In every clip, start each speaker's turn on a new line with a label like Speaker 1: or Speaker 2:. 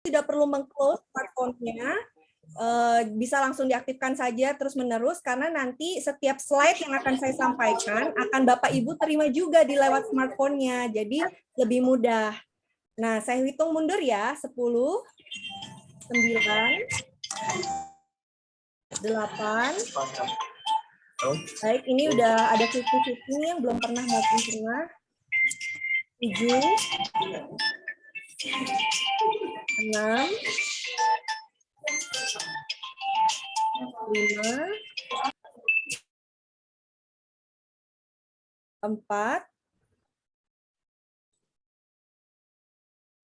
Speaker 1: tidak perlu meng-close smartphone-nya, bisa langsung diaktifkan saja terus-menerus, karena nanti setiap slide yang akan saya sampaikan akan Bapak Ibu terima juga di lewat smartphone-nya, jadi lebih mudah. Nah, saya hitung mundur ya, 10, 9, 8. Baik, ini udah ada 50-50 yang belum pernah maupun pernah. 7, 6, 5, 4,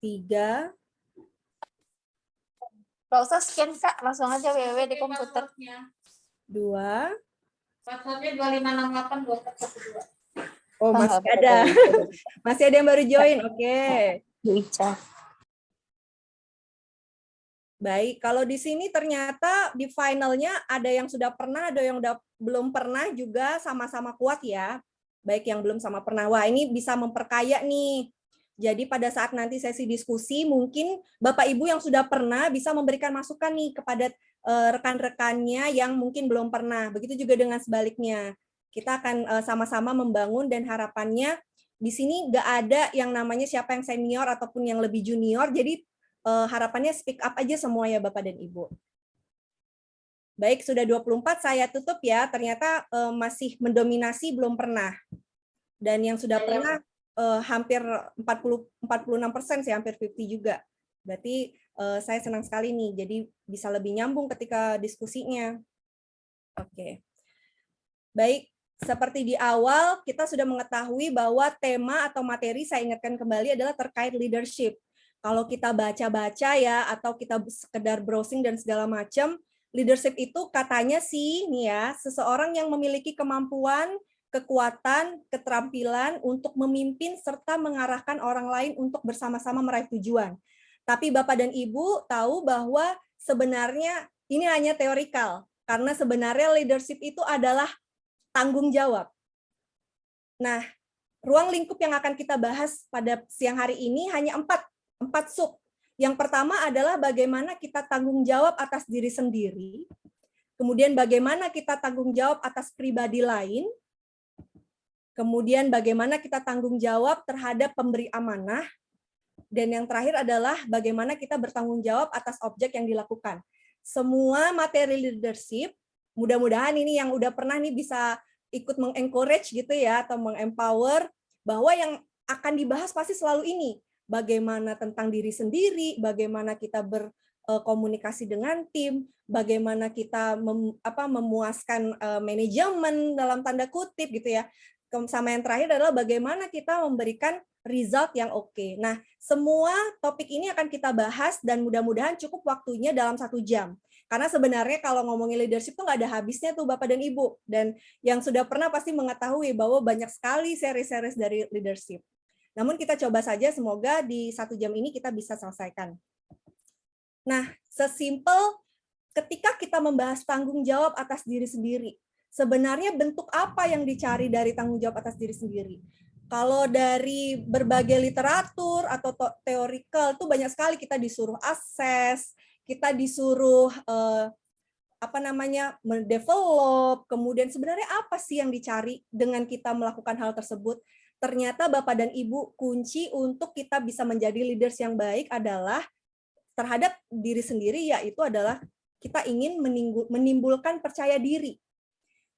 Speaker 1: 3.
Speaker 2: Gak usah scan Kak, langsung aja www di komputer.
Speaker 1: 2.
Speaker 3: Passwordnya 25682412.
Speaker 1: Oh, masih ada. Masih ada yang baru join. Oke. Baik, kalau di sini ternyata di finalnya ada yang sudah pernah, ada yang udah belum pernah juga sama-sama kuat ya. Baik yang belum sama pernah. Wah, ini bisa memperkaya nih. Jadi pada saat nanti sesi diskusi, mungkin Bapak Ibu yang sudah pernah bisa memberikan masukan nih kepada rekan-rekannya yang mungkin belum pernah. Begitu juga dengan sebaliknya. Kita akan sama-sama membangun, dan harapannya di sini nggak ada yang namanya siapa yang senior ataupun yang lebih junior. Jadi harapannya speak up aja semua ya Bapak dan Ibu. Baik, sudah 24 saya tutup ya. Ternyata masih mendominasi belum pernah. Dan yang sudah pernah hampir 46% sih, hampir 50 juga. Berarti saya senang sekali nih, jadi bisa lebih nyambung ketika diskusinya. Oke. Baik, seperti di awal kita sudah mengetahui bahwa tema atau materi, saya ingatkan kembali, adalah terkait leadership. Kalau kita baca-baca ya, atau kita sekedar browsing dan segala macam, leadership itu katanya sih nih ya, seseorang yang memiliki kemampuan, kekuatan, keterampilan untuk memimpin serta mengarahkan orang lain untuk bersama-sama meraih tujuan. Tapi Bapak dan Ibu tahu bahwa sebenarnya ini hanya teorikal, karena sebenarnya leadership itu adalah tanggung jawab. Nah, ruang lingkup yang akan kita bahas pada siang hari ini hanya 4 sub. Yang pertama adalah bagaimana kita tanggung jawab atas diri sendiri, kemudian bagaimana kita tanggung jawab atas pribadi lain, kemudian bagaimana kita tanggung jawab terhadap pemberi amanah, dan yang terakhir adalah bagaimana kita bertanggung jawab atas objek yang dilakukan. Semua materi leadership, mudah-mudahan ini yang udah pernah nih bisa ikut meng-encourage gitu ya, atau meng-empower, bahwa yang akan dibahas pasti selalu ini. Bagaimana tentang diri sendiri, bagaimana kita berkomunikasi dengan tim, bagaimana kita memuaskan manajemen dalam tanda kutip gitu ya. Sama yang terakhir adalah bagaimana kita memberikan result yang oke. Nah, semua topik ini akan kita bahas dan mudah-mudahan cukup waktunya dalam 1 jam. Karena sebenarnya kalau ngomongin leadership tuh nggak ada habisnya tuh Bapak dan Ibu. Dan yang sudah pernah pasti mengetahui bahwa banyak sekali seri-seri dari leadership. Namun kita coba saja, semoga di 1 jam ini kita bisa selesaikan. Nah, sesimpel ketika kita membahas tanggung jawab atas diri sendiri, sebenarnya bentuk apa yang dicari dari tanggung jawab atas diri sendiri? Kalau dari berbagai literatur atau teorikal itu banyak sekali kita disuruh assess, kita disuruh mendevelop, kemudian sebenarnya apa sih yang dicari dengan kita melakukan hal tersebut? Ternyata Bapak dan Ibu, kunci untuk kita bisa menjadi leaders yang baik adalah terhadap diri sendiri, yaitu adalah kita ingin menimbulkan percaya diri.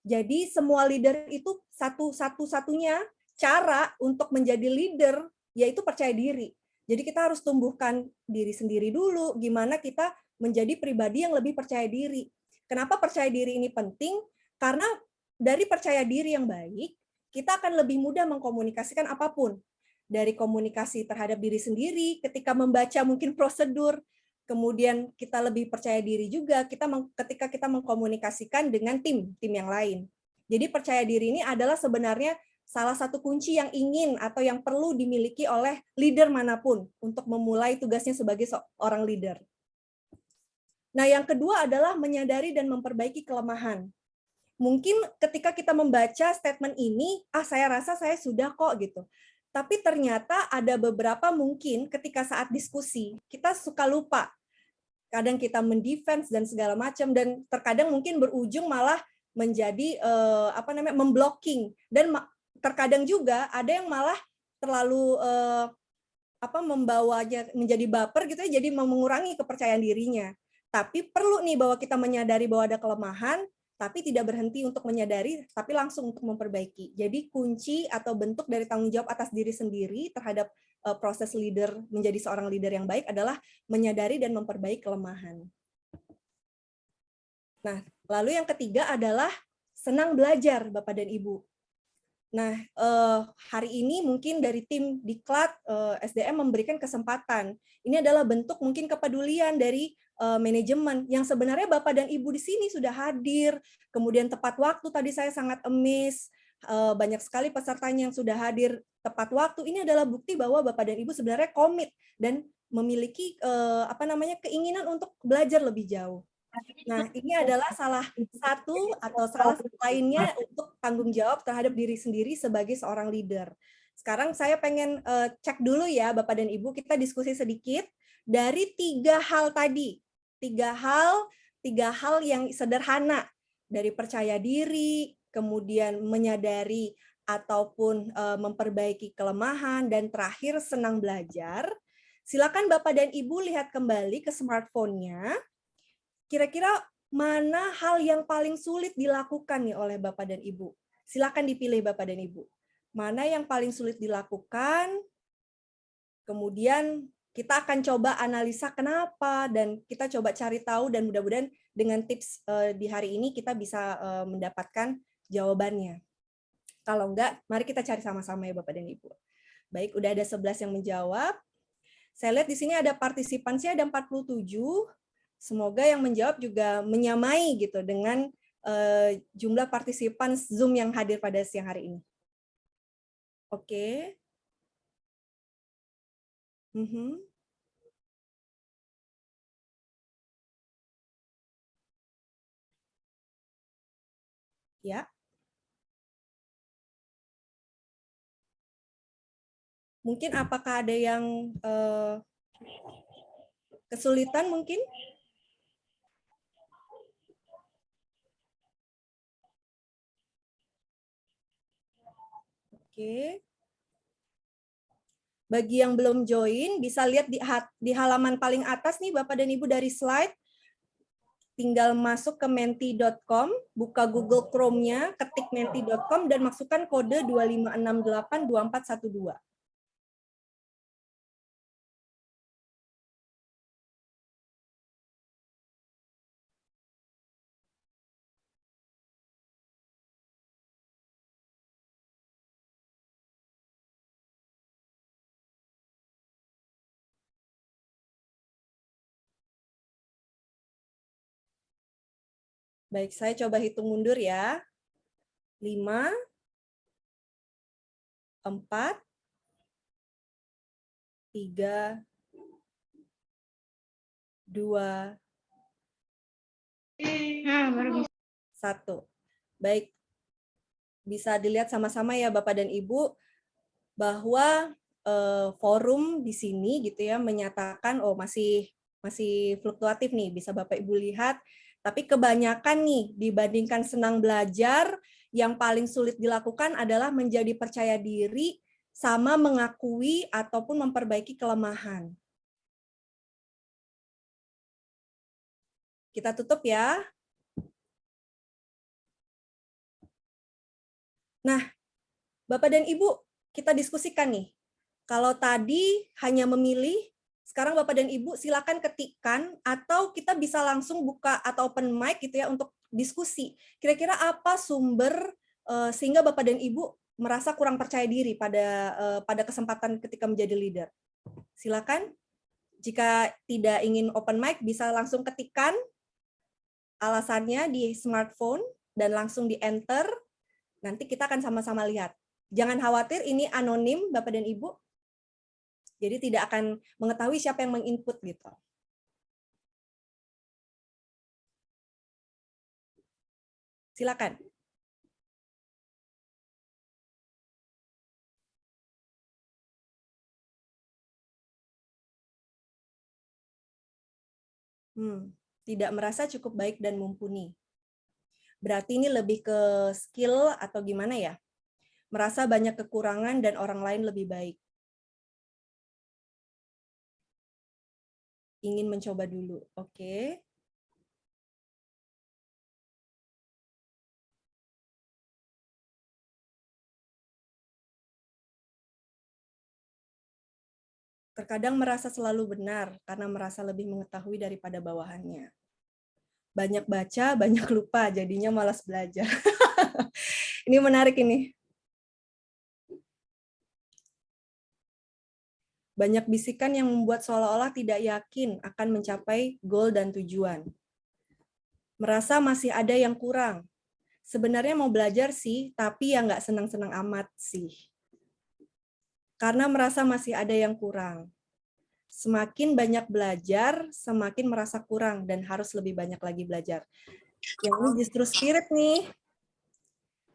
Speaker 1: Jadi semua leader itu satu-satunya cara untuk menjadi leader yaitu percaya diri. Jadi kita harus tumbuhkan diri sendiri dulu, gimana kita menjadi pribadi yang lebih percaya diri. Kenapa percaya diri ini penting? Karena dari percaya diri yang baik, kita akan lebih mudah mengkomunikasikan apapun. Dari komunikasi terhadap diri sendiri, ketika membaca mungkin prosedur, kemudian kita lebih percaya diri juga ketika kita mengkomunikasikan dengan tim yang lain. Jadi percaya diri ini adalah sebenarnya salah satu kunci yang ingin atau yang perlu dimiliki oleh leader manapun untuk memulai tugasnya sebagai seorang leader. Nah, yang kedua adalah menyadari dan memperbaiki kelemahan. Mungkin ketika kita membaca statement ini, saya rasa saya sudah kok gitu. Tapi ternyata ada beberapa mungkin ketika saat diskusi, kita suka lupa. Kadang kita mendefense dan segala macam, dan terkadang mungkin berujung malah menjadi memblocking, dan terkadang juga ada yang malah terlalu membawanya menjadi baper gitu ya, jadi mengurangi kepercayaan dirinya. Tapi perlu nih bahwa kita menyadari bahwa ada kelemahan, tapi tidak berhenti untuk menyadari, tapi langsung untuk memperbaiki. Jadi kunci atau bentuk dari tanggung jawab atas diri sendiri terhadap proses leader menjadi seorang leader yang baik adalah menyadari dan memperbaiki kelemahan. Nah, lalu yang ketiga adalah senang belajar, Bapak dan Ibu. Nah, hari ini mungkin dari tim Diklat SDM memberikan kesempatan. Ini adalah bentuk mungkin kepedulian dari manajemen yang sebenarnya Bapak dan Ibu di sini sudah hadir, kemudian tepat waktu, tadi saya sangat amazed, banyak sekali pesertanya yang sudah hadir tepat waktu. Ini adalah bukti bahwa Bapak dan Ibu sebenarnya komit dan memiliki keinginan untuk belajar lebih jauh. Nah, ini adalah salah satu lainnya untuk tanggung jawab terhadap diri sendiri sebagai seorang leader. Sekarang saya pengen cek dulu ya Bapak dan Ibu, kita diskusi sedikit dari 3 hal tadi. 3 hal yang sederhana, dari percaya diri, kemudian menyadari ataupun memperbaiki kelemahan, dan terakhir senang belajar. Silakan Bapak dan Ibu lihat kembali ke smartphone-nya. Kira-kira mana hal yang paling sulit dilakukan nih oleh Bapak dan Ibu? Silakan dipilih Bapak dan Ibu. Mana yang paling sulit dilakukan? Kemudian kita akan coba analisa kenapa, dan kita coba cari tahu, dan mudah-mudahan dengan tips di hari ini kita bisa mendapatkan jawabannya. Kalau enggak, mari kita cari sama-sama ya Bapak dan Ibu. Baik, udah ada 11 yang menjawab. Saya lihat di sini ada partisipannya ada 47. Semoga yang menjawab juga menyamai gitu dengan jumlah partisipan Zoom yang hadir pada siang hari ini. Oke. Ya. Mungkin apakah ada yang kesulitan mungkin? Oke. Bagi yang belum join, bisa lihat di halaman paling atas nih Bapak dan Ibu dari slide. Tinggal masuk ke menti.com, buka Google Chrome-nya, ketik menti.com, dan masukkan kode 25682412. Baik, saya coba hitung mundur ya. 5, 4, 3, 2, 1. Baik, bisa dilihat sama-sama ya Bapak dan Ibu bahwa forum di sini gitu ya menyatakan masih fluktuatif nih, bisa Bapak Ibu lihat. Tapi kebanyakan nih dibandingkan senang belajar, yang paling sulit dilakukan adalah menjadi percaya diri sama mengakui ataupun memperbaiki kelemahan. Kita tutup ya. Nah, Bapak dan Ibu, kita diskusikan nih. Kalau tadi hanya memilih, sekarang Bapak dan Ibu silakan ketikkan, atau kita bisa langsung buka atau open mic gitu ya untuk diskusi. Kira-kira apa sumber sehingga Bapak dan Ibu merasa kurang percaya diri pada kesempatan ketika menjadi leader? Silakan. Jika tidak ingin open mic, bisa langsung ketikkan alasannya di smartphone dan langsung di enter. Nanti kita akan sama-sama lihat. Jangan khawatir, ini anonim Bapak dan Ibu. Jadi tidak akan mengetahui siapa yang menginput gitu. Silakan. Tidak merasa cukup baik dan mumpuni. Berarti ini lebih ke skill atau gimana ya? Merasa banyak kekurangan dan orang lain lebih baik. Ingin mencoba dulu. Oke. Terkadang merasa selalu benar karena merasa lebih mengetahui daripada bawahannya. Banyak baca, banyak lupa, jadinya malas belajar. Ini menarik ini. Banyak bisikan yang membuat seolah-olah tidak yakin akan mencapai goal dan tujuan. Merasa masih ada yang kurang. Sebenarnya mau belajar sih, tapi ya nggak senang-senang amat sih. Karena merasa masih ada yang kurang. Semakin banyak belajar, semakin merasa kurang dan harus lebih banyak lagi belajar. Yang ini justru spirit nih.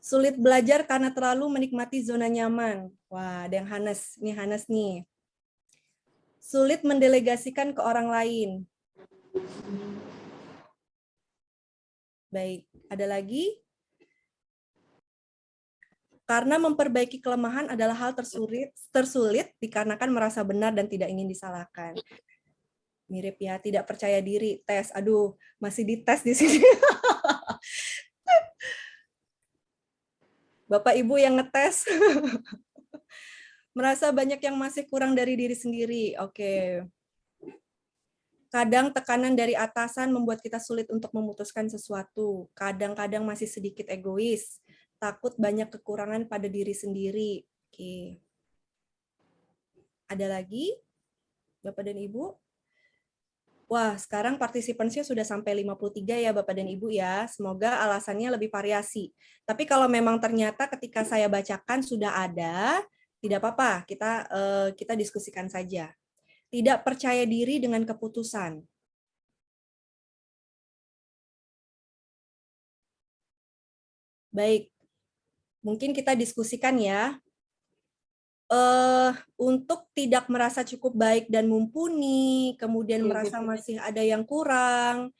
Speaker 1: Sulit belajar karena terlalu menikmati zona nyaman. Wah, ada yang Hanes. Ini Hanes nih. Sulit mendelegasikan ke orang lain. Baik, ada lagi? Karena memperbaiki kelemahan adalah hal tersulit dikarenakan merasa benar dan tidak ingin disalahkan. Mirip ya, tidak percaya diri, tes. Aduh, masih dites di sini. Bapak Ibu yang ngetes. Merasa banyak yang masih kurang dari diri sendiri. Oke. Kadang tekanan dari atasan membuat kita sulit untuk memutuskan sesuatu. Kadang-kadang masih sedikit egois. Takut banyak kekurangan pada diri sendiri. Oke. Ada lagi? Bapak dan Ibu? Wah, sekarang partisipannya sudah sampai 53 ya Bapak dan Ibu ya. Semoga alasannya lebih variasi. Tapi kalau memang ternyata ketika saya bacakan sudah ada, tidak apa-apa, kita diskusikan saja. Tidak percaya diri dengan keputusan. Baik, mungkin kita diskusikan ya. Untuk tidak merasa cukup baik dan mumpuni, kemudian merasa masih ada yang kurang,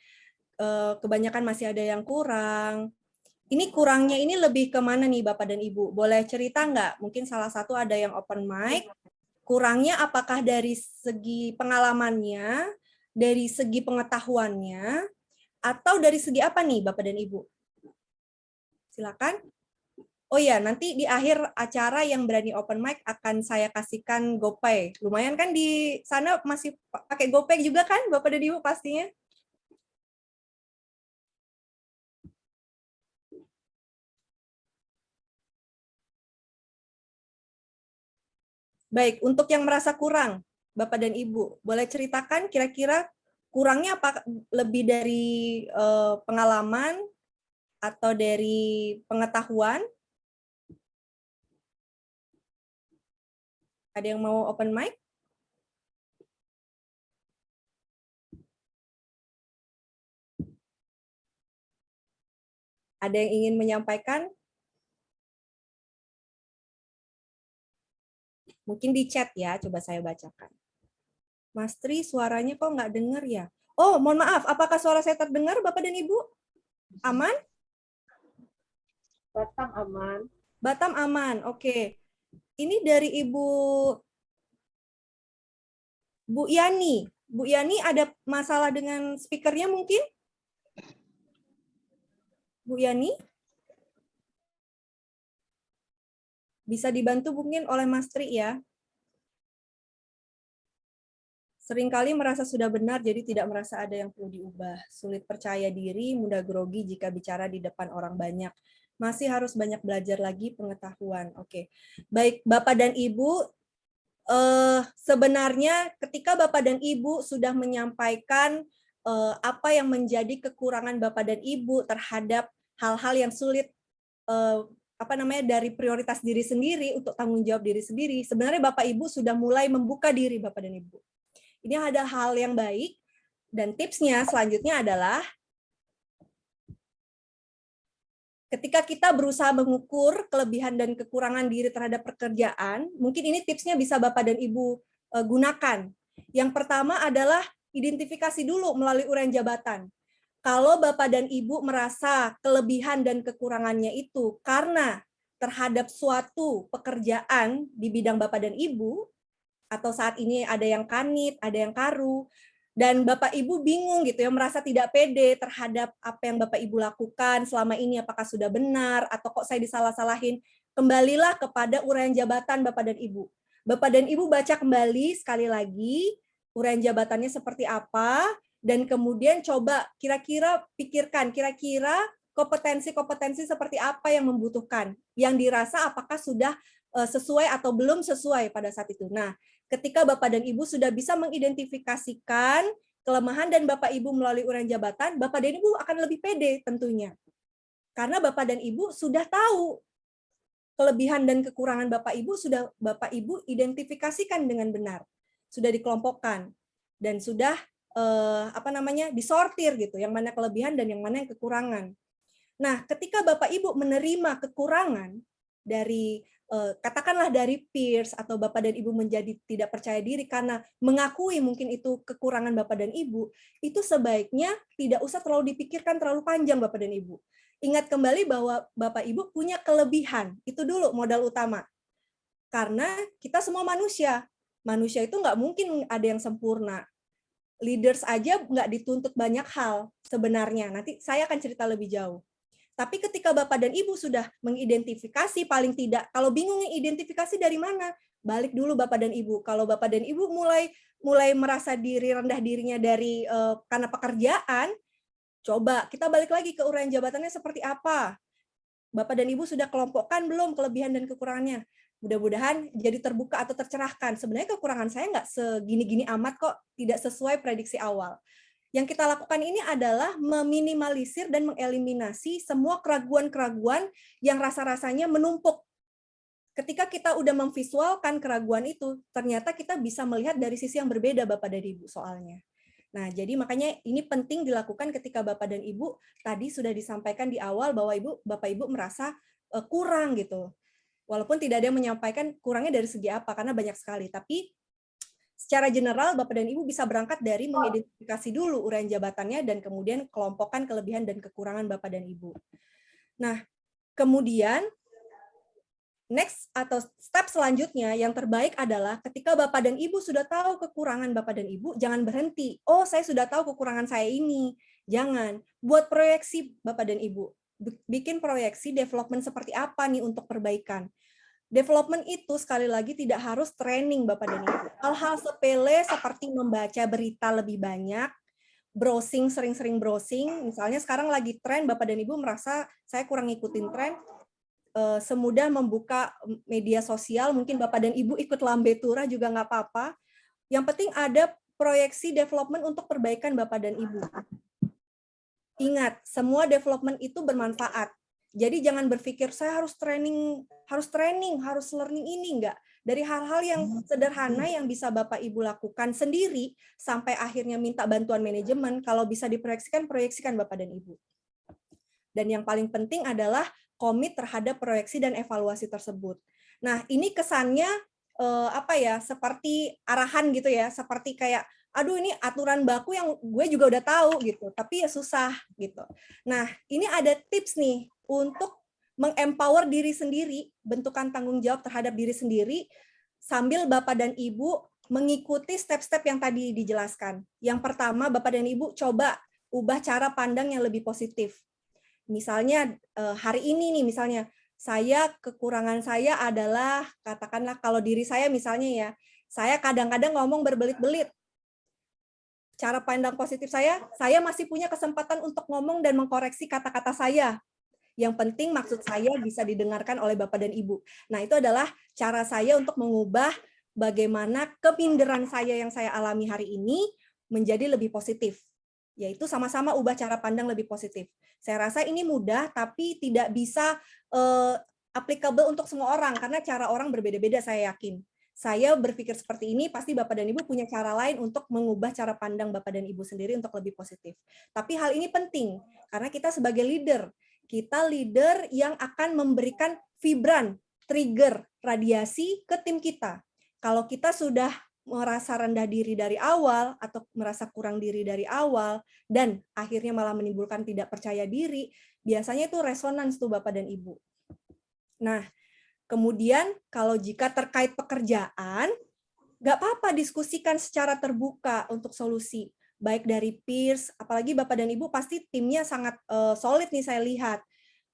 Speaker 1: kebanyakan masih ada yang kurang. Ini kurangnya ini lebih ke mana nih Bapak dan Ibu? Boleh cerita nggak? Mungkin salah satu ada yang open mic. Kurangnya apakah dari segi pengalamannya, dari segi pengetahuannya, atau dari segi apa nih Bapak dan Ibu? Silakan. Oh ya, nanti di akhir acara yang berani open mic akan saya kasihkan GoPay. Lumayan kan di sana masih pakai GoPay juga kan Bapak dan Ibu pastinya? Baik, untuk yang merasa kurang, Bapak dan Ibu, boleh ceritakan kira-kira kurangnya apa lebih dari pengalaman atau dari pengetahuan? Ada yang mau open mic? Ada yang ingin menyampaikan? Mungkin di chat ya, coba saya bacakan. Mas Tri, suaranya kok nggak dengar ya? Oh, mohon maaf, apakah suara saya terdengar Bapak dan Ibu? Aman?
Speaker 3: Batam aman.
Speaker 1: Batam aman, oke. Ini dari Ibu Bu Yani. Bu Yani ada masalah dengan speakernya mungkin? Bu Yani? Bisa dibantu mungkin oleh Mas Tri ya. Seringkali merasa sudah benar, jadi tidak merasa ada yang perlu diubah. Sulit percaya diri, mudah grogi jika bicara di depan orang banyak. Masih harus banyak belajar lagi pengetahuan. Oke, baik Bapak dan Ibu, sebenarnya ketika Bapak dan Ibu sudah menyampaikan apa yang menjadi kekurangan Bapak dan Ibu terhadap hal-hal yang sulit dari prioritas diri sendiri untuk tanggung jawab diri sendiri, sebenarnya Bapak Ibu sudah mulai membuka diri Bapak dan Ibu. Ini ada hal yang baik, dan tipsnya selanjutnya adalah ketika kita berusaha mengukur kelebihan dan kekurangan diri terhadap pekerjaan, mungkin ini tipsnya bisa Bapak dan Ibu gunakan. Yang pertama adalah identifikasi dulu melalui uraian jabatan. Kalau Bapak dan Ibu merasa kelebihan dan kekurangannya itu karena terhadap suatu pekerjaan di bidang Bapak dan Ibu, atau saat ini ada yang kanit, ada yang karu, dan Bapak Ibu bingung gitu ya, merasa tidak pede terhadap apa yang Bapak Ibu lakukan selama ini, apakah sudah benar, atau kok saya disalah-salahin, kembalilah kepada uraian jabatan Bapak dan Ibu. Bapak dan Ibu baca kembali sekali lagi, uraian jabatannya seperti apa, dan kemudian coba kira-kira pikirkan, kira-kira kompetensi-kompetensi seperti apa yang membutuhkan, yang dirasa apakah sudah sesuai atau belum sesuai pada saat itu. Nah, ketika Bapak dan Ibu sudah bisa mengidentifikasikan kelemahan dan Bapak Ibu melalui uraian jabatan, Bapak dan Ibu akan lebih pede tentunya. Karena Bapak dan Ibu sudah tahu kelebihan dan kekurangan Bapak Ibu, sudah Bapak Ibu identifikasikan dengan benar. Sudah dikelompokkan dan sudah disortir gitu, yang mana kelebihan dan yang mana yang kekurangan. Nah, ketika Bapak Ibu menerima kekurangan dari katakanlah dari peers atau Bapak dan Ibu menjadi tidak percaya diri karena mengakui mungkin itu kekurangan Bapak dan Ibu, itu sebaiknya tidak usah terlalu dipikirkan terlalu panjang Bapak dan Ibu. Ingat kembali bahwa Bapak Ibu punya kelebihan, itu dulu modal utama. Karena kita semua manusia. Manusia itu nggak mungkin ada yang sempurna. Leaders aja nggak dituntut banyak hal sebenarnya. Nanti saya akan cerita lebih jauh. Tapi ketika Bapak dan Ibu sudah mengidentifikasi, paling tidak, kalau bingung identifikasi dari mana, balik dulu Bapak dan Ibu. Kalau Bapak dan Ibu mulai merasa rendah dirinya dari karena pekerjaan, coba kita balik lagi ke uraian jabatannya seperti apa. Bapak dan Ibu sudah kelompokkan belum kelebihan dan kekurangannya? Mudah-mudahan jadi terbuka atau tercerahkan. Sebenarnya kekurangan saya nggak segini-gini amat kok, tidak sesuai prediksi awal. Yang kita lakukan ini adalah meminimalisir dan mengeliminasi semua keraguan-keraguan yang rasa-rasanya menumpuk. Ketika kita udah memvisualkan keraguan itu, ternyata kita bisa melihat dari sisi yang berbeda Bapak dan Ibu soalnya. Nah, jadi makanya ini penting dilakukan ketika Bapak dan Ibu tadi sudah disampaikan di awal bahwa Bapak Ibu merasa kurang gitu. Walaupun tidak ada yang menyampaikan kurangnya dari segi apa, karena banyak sekali. Tapi secara general, Bapak dan Ibu bisa berangkat dari mengidentifikasi dulu uraian jabatannya dan kemudian kelompokkan kelebihan dan kekurangan Bapak dan Ibu. Nah, kemudian next atau step selanjutnya yang terbaik adalah ketika Bapak dan Ibu sudah tahu kekurangan Bapak dan Ibu, jangan berhenti. Oh, saya sudah tahu kekurangan saya ini. Jangan. Buat proyeksi Bapak dan Ibu. Bikin proyeksi development seperti apa nih untuk perbaikan. Development itu sekali lagi tidak harus training Bapak dan Ibu. Hal-hal sepele seperti membaca berita lebih banyak, browsing, sering-sering browsing. Misalnya sekarang lagi tren, Bapak dan Ibu merasa saya kurang ngikutin tren, semudah membuka media sosial, mungkin Bapak dan Ibu ikut lambe tura juga nggak apa-apa. Yang penting ada proyeksi development untuk perbaikan Bapak dan Ibu. Ingat, semua development itu bermanfaat. Jadi jangan berpikir saya harus training, harus learning ini, enggak. Dari hal-hal yang sederhana yang bisa Bapak Ibu lakukan sendiri sampai akhirnya minta bantuan manajemen, kalau bisa diproyeksikan, proyeksikan Bapak dan Ibu. Dan yang paling penting adalah komit terhadap proyeksi dan evaluasi tersebut. Nah, ini kesannya seperti arahan gitu ya, seperti kayak aduh ini aturan baku yang gue juga udah tahu gitu, tapi ya susah gitu. Nah, ini ada tips nih untuk mengempower diri sendiri, bentukan tanggung jawab terhadap diri sendiri, sambil Bapak dan Ibu mengikuti step-step yang tadi dijelaskan. Yang pertama, Bapak dan Ibu coba ubah cara pandang yang lebih positif. Misalnya hari ini nih, misalnya kekurangan saya adalah, katakanlah kalau diri saya misalnya ya, saya kadang-kadang ngomong berbelit-belit. Cara pandang positif saya masih punya kesempatan untuk ngomong dan mengkoreksi kata-kata saya. Yang penting maksud saya bisa didengarkan oleh Bapak dan Ibu. Nah, itu adalah cara saya untuk mengubah bagaimana keminderan saya yang saya alami hari ini menjadi lebih positif. Yaitu sama-sama ubah cara pandang lebih positif. Saya rasa ini mudah, tapi tidak bisa applicable untuk semua orang, karena cara orang berbeda-beda, saya yakin. Saya berpikir seperti ini, pasti Bapak dan Ibu punya cara lain untuk mengubah cara pandang Bapak dan Ibu sendiri untuk lebih positif. Tapi hal ini penting, karena kita sebagai leader, kita leader yang akan memberikan vibran, trigger, radiasi ke tim kita. Kalau kita sudah merasa rendah diri dari awal atau merasa kurang diri dari awal dan akhirnya malah menimbulkan tidak percaya diri, biasanya itu resonans tuh Bapak dan Ibu. Nah, kemudian kalau jika terkait pekerjaan, nggak apa-apa diskusikan secara terbuka untuk solusi, baik dari peers, apalagi Bapak dan Ibu pasti timnya sangat solid nih saya lihat.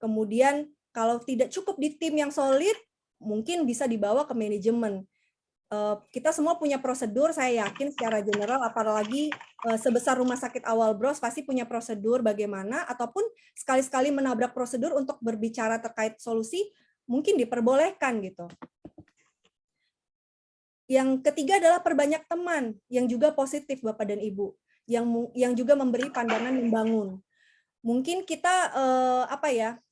Speaker 1: Kemudian kalau tidak cukup di tim yang solid, mungkin bisa dibawa ke manajemen. Kita semua punya prosedur, saya yakin secara general, apalagi sebesar Rumah Sakit Awal Bros pasti punya prosedur bagaimana, ataupun sekali-sekali menabrak prosedur untuk berbicara terkait solusi, mungkin diperbolehkan gitu. Yang ketiga adalah perbanyak teman yang juga positif Bapak dan Ibu, yang juga memberi pandangan membangun. Mungkin kita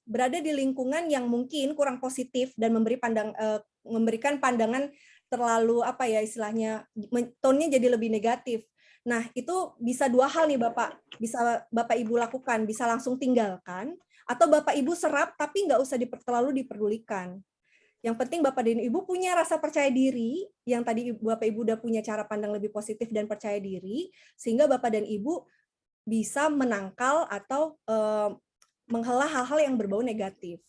Speaker 1: berada di lingkungan yang mungkin kurang positif dan memberikan pandangan terlalu istilahnya tone-nya jadi lebih negatif. Nah, itu bisa dua hal nih Bapak, bisa Bapak Ibu lakukan, bisa langsung tinggalkan atau Bapak Ibu serap tapi nggak usah terlalu diperdulikan. Yang penting Bapak dan Ibu punya rasa percaya diri, yang tadi Bapak Ibu udah punya cara pandang lebih positif dan percaya diri, sehingga Bapak dan Ibu bisa menangkal atau menghela hal-hal yang berbau negatif.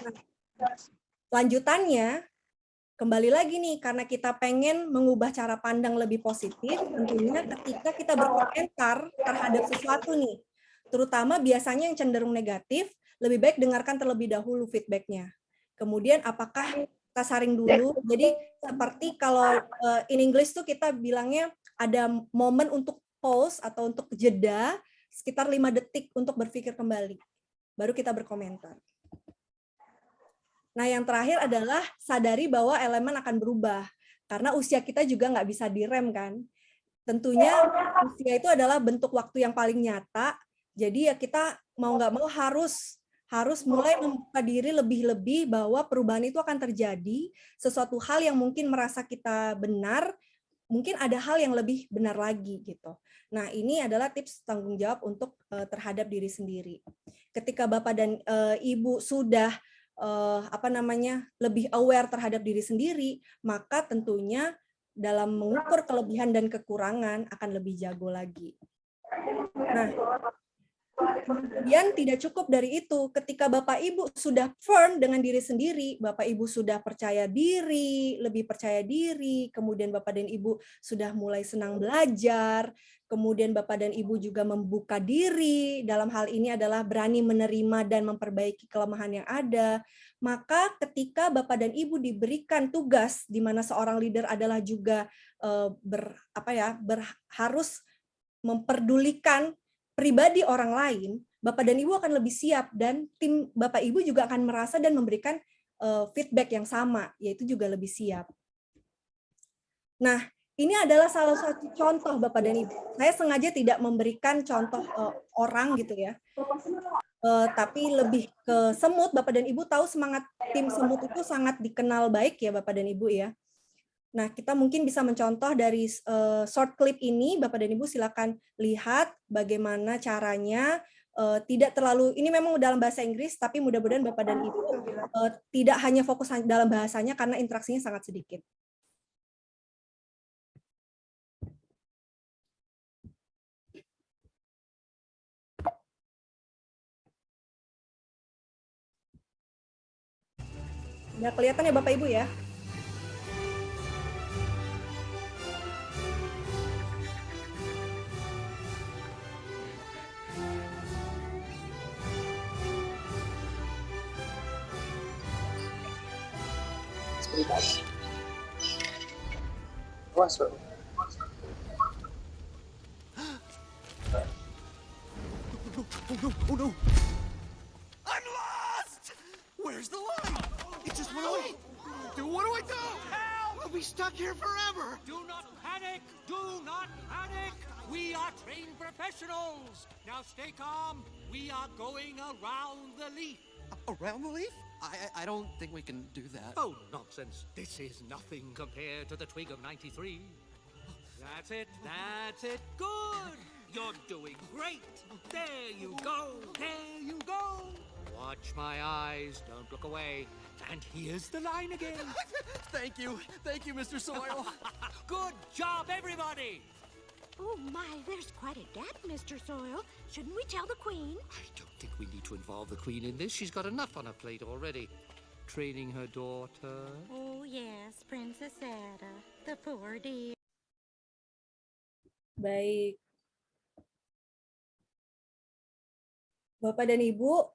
Speaker 1: Nah, lanjutannya, kembali lagi nih, karena kita pengen mengubah cara pandang lebih positif, tentunya ketika kita berkomentar terhadap sesuatu nih, terutama biasanya yang cenderung negatif, lebih baik dengarkan terlebih dahulu feedback-nya. Kemudian apakah kita saring dulu, jadi seperti kalau in English tuh kita bilangnya ada momen untuk pause atau untuk jeda, sekitar 5 detik untuk berpikir kembali, baru kita berkomentar. Nah, yang terakhir adalah sadari bahwa elemen akan berubah. Karena usia kita juga nggak bisa direm kan. Tentunya usia itu adalah bentuk waktu yang paling nyata. Jadi ya kita mau nggak mau harus mulai membuka diri lebih-lebih bahwa perubahan itu akan terjadi. Sesuatu hal yang mungkin merasa kita benar, mungkin ada hal yang lebih benar lagi gitu. Nah, ini adalah tips tanggung jawab untuk terhadap diri sendiri. Ketika Bapak dan Ibu sudah lebih aware terhadap diri sendiri, maka tentunya dalam mengukur kelebihan dan kekurangan akan lebih jago lagi. Nah, kemudian tidak cukup dari itu, ketika Bapak Ibu sudah firm dengan diri sendiri, Bapak Ibu sudah percaya diri, lebih percaya diri, kemudian Bapak dan Ibu sudah mulai senang belajar, kemudian Bapak dan Ibu juga membuka diri, dalam hal ini adalah berani menerima dan memperbaiki kelemahan yang ada, maka ketika Bapak dan Ibu diberikan tugas di mana seorang leader adalah juga harus memperdulikan pribadi orang lain, Bapak dan Ibu akan lebih siap dan tim Bapak Ibu juga akan merasa dan memberikan feedback yang sama, yaitu juga lebih siap. Nah, ini adalah salah satu contoh Bapak dan Ibu. Saya sengaja tidak memberikan contoh orang gitu ya, tapi lebih ke semut. Bapak dan Ibu tahu semangat tim semut itu sangat dikenal baik ya Bapak dan Ibu ya. Nah, kita mungkin bisa mencontoh dari short clip ini, Bapak dan Ibu silakan lihat bagaimana caranya, tidak terlalu, ini memang dalam bahasa Inggris, tapi mudah-mudahan Bapak dan Ibu tidak hanya fokus dalam bahasanya karena interaksinya sangat sedikit. Udah kelihatan ya Bapak Ibu ya?
Speaker 4: Masuk.
Speaker 5: Oh no! I'm lost! Where's the line? It just went away. What do I do? Help! We'll be stuck here forever.
Speaker 6: Do not panic! Do not panic! We are trained professionals. Now stay calm. We are going around the leaf.
Speaker 5: Around the leaf? I don't think we can do that.
Speaker 6: Oh, nonsense. This is nothing compared to the twig of 93. That's it. That's it. Good. You're doing great. There you go. There you go. Watch my eyes, don't look away. And here's the line again.
Speaker 5: Thank you, Mr. Soil.
Speaker 6: Good job, everybody!
Speaker 4: Oh my, there's quite a gap, Mr. Soil. Shouldn't we tell the Queen?
Speaker 6: I don't think we need to involve the Queen in this. She's got enough on her plate already. Training her daughter.
Speaker 4: Oh yes, Princess Ada, the poor dear.
Speaker 1: Baik. Bapak dan Ibu,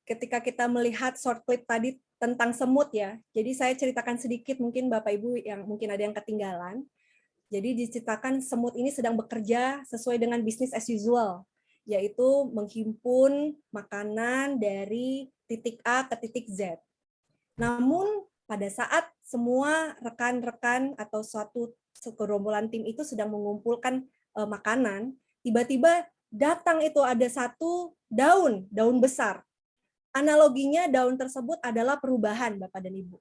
Speaker 1: ketika kita melihat short clip tadi tentang semut ya, jadi saya ceritakan sedikit mungkin Bapak Ibu yang mungkin ada yang ketinggalan. Jadi diceritakan semut ini sedang bekerja sesuai dengan bisnis as usual, yaitu menghimpun makanan dari titik A ke titik Z. Namun pada saat semua rekan-rekan atau suatu segerombolan tim itu sedang mengumpulkan makanan, tiba-tiba datang itu ada satu daun besar. Analoginya daun tersebut adalah perubahan, Bapak dan Ibu.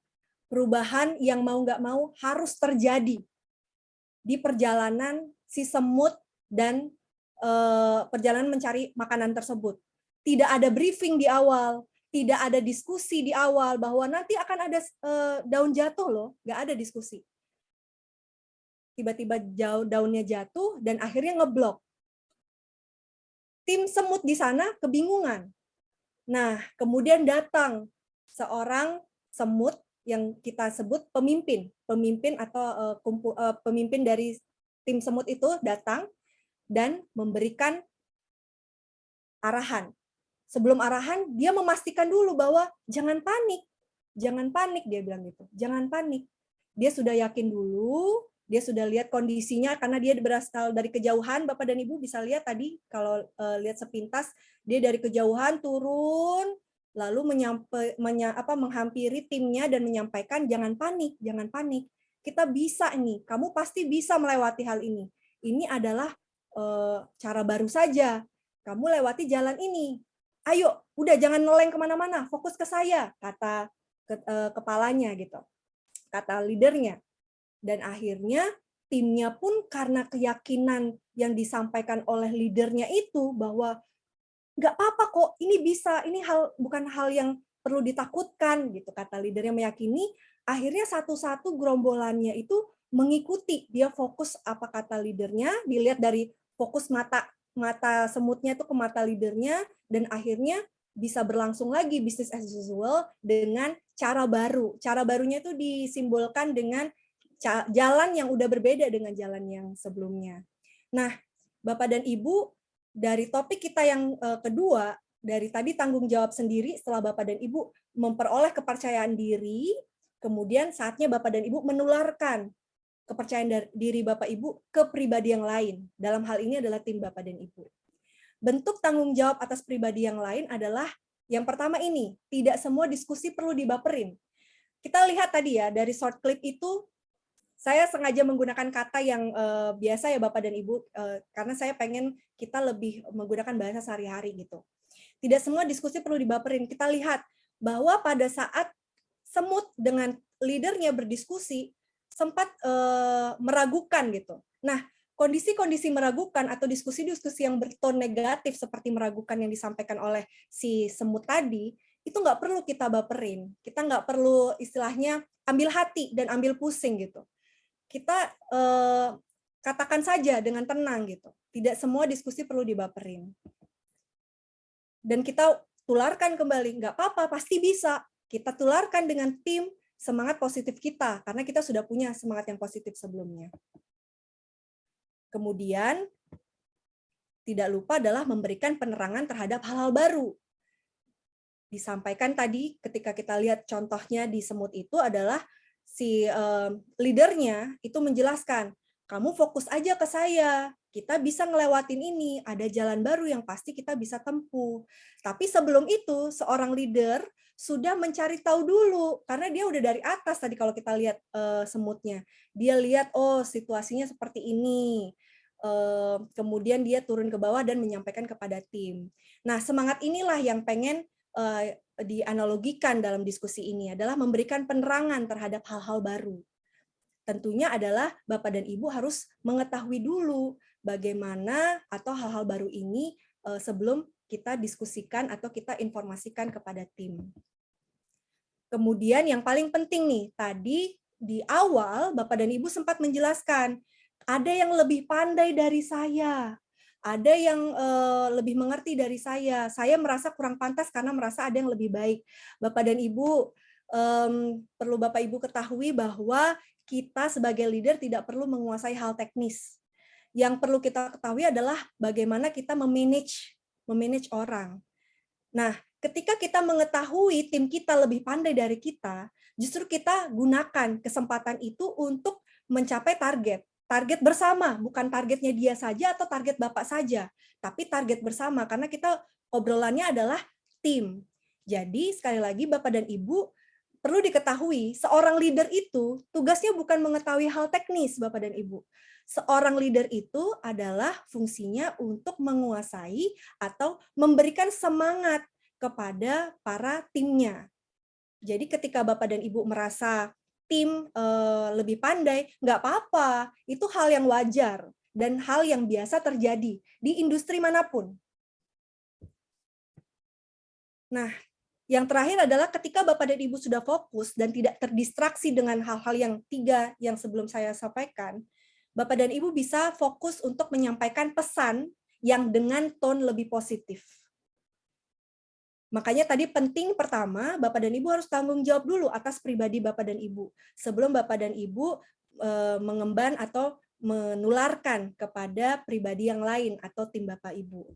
Speaker 1: Perubahan yang mau nggak mau harus terjadi di perjalanan si semut dan perjalanan mencari makanan tersebut. Tidak ada briefing di awal, tidak ada diskusi di awal bahwa nanti akan ada daun jatuh loh, nggak ada diskusi. Tiba-tiba daunnya jatuh dan akhirnya ngeblok. Tim semut di sana kebingungan. Nah, kemudian datang seorang semut yang kita sebut pemimpin atau pemimpin dari tim semut itu datang dan memberikan arahan. Sebelum arahan, dia memastikan dulu bahwa jangan panik dia bilang gitu, jangan panik. Dia sudah yakin dulu, dia sudah lihat kondisinya karena dia berasal dari kejauhan. Bapak dan Ibu bisa lihat tadi kalau lihat sepintas, dia dari kejauhan turun, lalu menghampiri timnya dan menyampaikan jangan panik. Kita bisa nih, kamu pasti bisa melewati hal ini. Ini adalah cara baru saja. Kamu lewati jalan ini. Ayo, udah jangan ngeleng kemana-mana, fokus ke saya, kata kepalanya gitu, kata leadernya. Dan akhirnya timnya pun karena keyakinan yang disampaikan oleh leadernya itu bahwa nggak apa-apa kok, ini bisa, ini bukan hal yang perlu ditakutkan gitu, kata leadernya meyakini. Akhirnya satu-satu gerombolannya itu mengikuti, dia fokus apa kata leadernya, dilihat dari fokus mata semutnya itu ke mata leadernya, dan akhirnya bisa berlangsung lagi business as usual dengan cara baru. Cara barunya itu disimbolkan dengan jalan yang udah berbeda dengan jalan yang sebelumnya. Nah, Bapak dan Ibu, dari topik kita yang kedua, dari tadi tanggung jawab sendiri, setelah Bapak dan Ibu memperoleh kepercayaan diri, kemudian saatnya Bapak dan Ibu menularkan kepercayaan diri Bapak Ibu ke pribadi yang lain. Dalam hal ini adalah tim Bapak dan Ibu. Bentuk tanggung jawab atas pribadi yang lain adalah yang pertama ini, tidak semua diskusi perlu dibaperin. Kita lihat tadi ya, dari short clip itu, saya sengaja menggunakan kata yang biasa ya Bapak dan Ibu, karena saya pengen kita lebih menggunakan bahasa sehari-hari gitu. Tidak semua diskusi perlu dibaperin. Kita lihat bahwa pada saat semut dengan leadernya berdiskusi, sempat meragukan gitu. Nah, kondisi-kondisi meragukan atau diskusi-diskusi yang berton negatif seperti meragukan yang disampaikan oleh si semut tadi, itu nggak perlu kita baperin. Kita nggak perlu istilahnya ambil hati dan ambil pusing gitu. Kita katakan saja dengan tenang gitu. Tidak semua diskusi perlu dibaperin. Dan kita tularkan kembali, nggak apa-apa, pasti bisa. Kita tularkan dengan tim semangat positif kita, karena kita sudah punya semangat yang positif sebelumnya. Kemudian, tidak lupa adalah memberikan penerangan terhadap hal-hal baru. Disampaikan tadi ketika kita lihat contohnya di semut itu adalah si leadernya itu menjelaskan, kamu fokus aja ke saya, kita bisa ngelewatin ini, ada jalan baru yang pasti kita bisa tempuh. Tapi sebelum itu, seorang leader sudah mencari tahu dulu, karena dia udah dari atas tadi kalau kita lihat semutnya. Dia lihat, oh situasinya seperti ini. Kemudian dia turun ke bawah dan menyampaikan kepada tim. Nah, semangat inilah yang pengen dianalogikan dalam diskusi ini, adalah memberikan penerangan terhadap hal-hal baru. Tentunya adalah Bapak dan Ibu harus mengetahui dulu bagaimana atau hal-hal baru ini sebelum kita diskusikan atau kita informasikan kepada tim. Kemudian yang paling penting nih, tadi di awal Bapak dan Ibu sempat menjelaskan, ada yang lebih pandai dari saya, ada yang lebih mengerti dari saya merasa kurang pantas karena merasa ada yang lebih baik. Bapak dan Ibu, perlu Bapak Ibu ketahui bahwa kita sebagai leader tidak perlu menguasai hal teknis. Yang perlu kita ketahui adalah bagaimana kita memanage orang. Nah, ketika kita mengetahui tim kita lebih pandai dari kita, justru kita gunakan kesempatan itu untuk mencapai target. Target bersama, bukan targetnya dia saja atau target Bapak saja, tapi target bersama, karena kita obrolannya adalah tim. Jadi, sekali lagi Bapak dan Ibu, perlu diketahui, seorang leader itu tugasnya bukan mengetahui hal teknis, Bapak dan Ibu. Seorang leader itu adalah fungsinya untuk menguasai atau memberikan semangat kepada para timnya. Jadi ketika Bapak dan Ibu merasa tim lebih pandai, nggak apa-apa, itu hal yang wajar dan hal yang biasa terjadi di industri manapun. Nah, yang terakhir adalah ketika Bapak dan Ibu sudah fokus dan tidak terdistraksi dengan hal-hal yang 3 yang sebelum saya sampaikan, Bapak dan Ibu bisa fokus untuk menyampaikan pesan yang dengan tone lebih positif. Makanya tadi penting pertama, Bapak dan Ibu harus tanggung jawab dulu atas pribadi Bapak dan Ibu, sebelum Bapak dan Ibu mengemban atau menularkan kepada pribadi yang lain atau tim Bapak Ibu.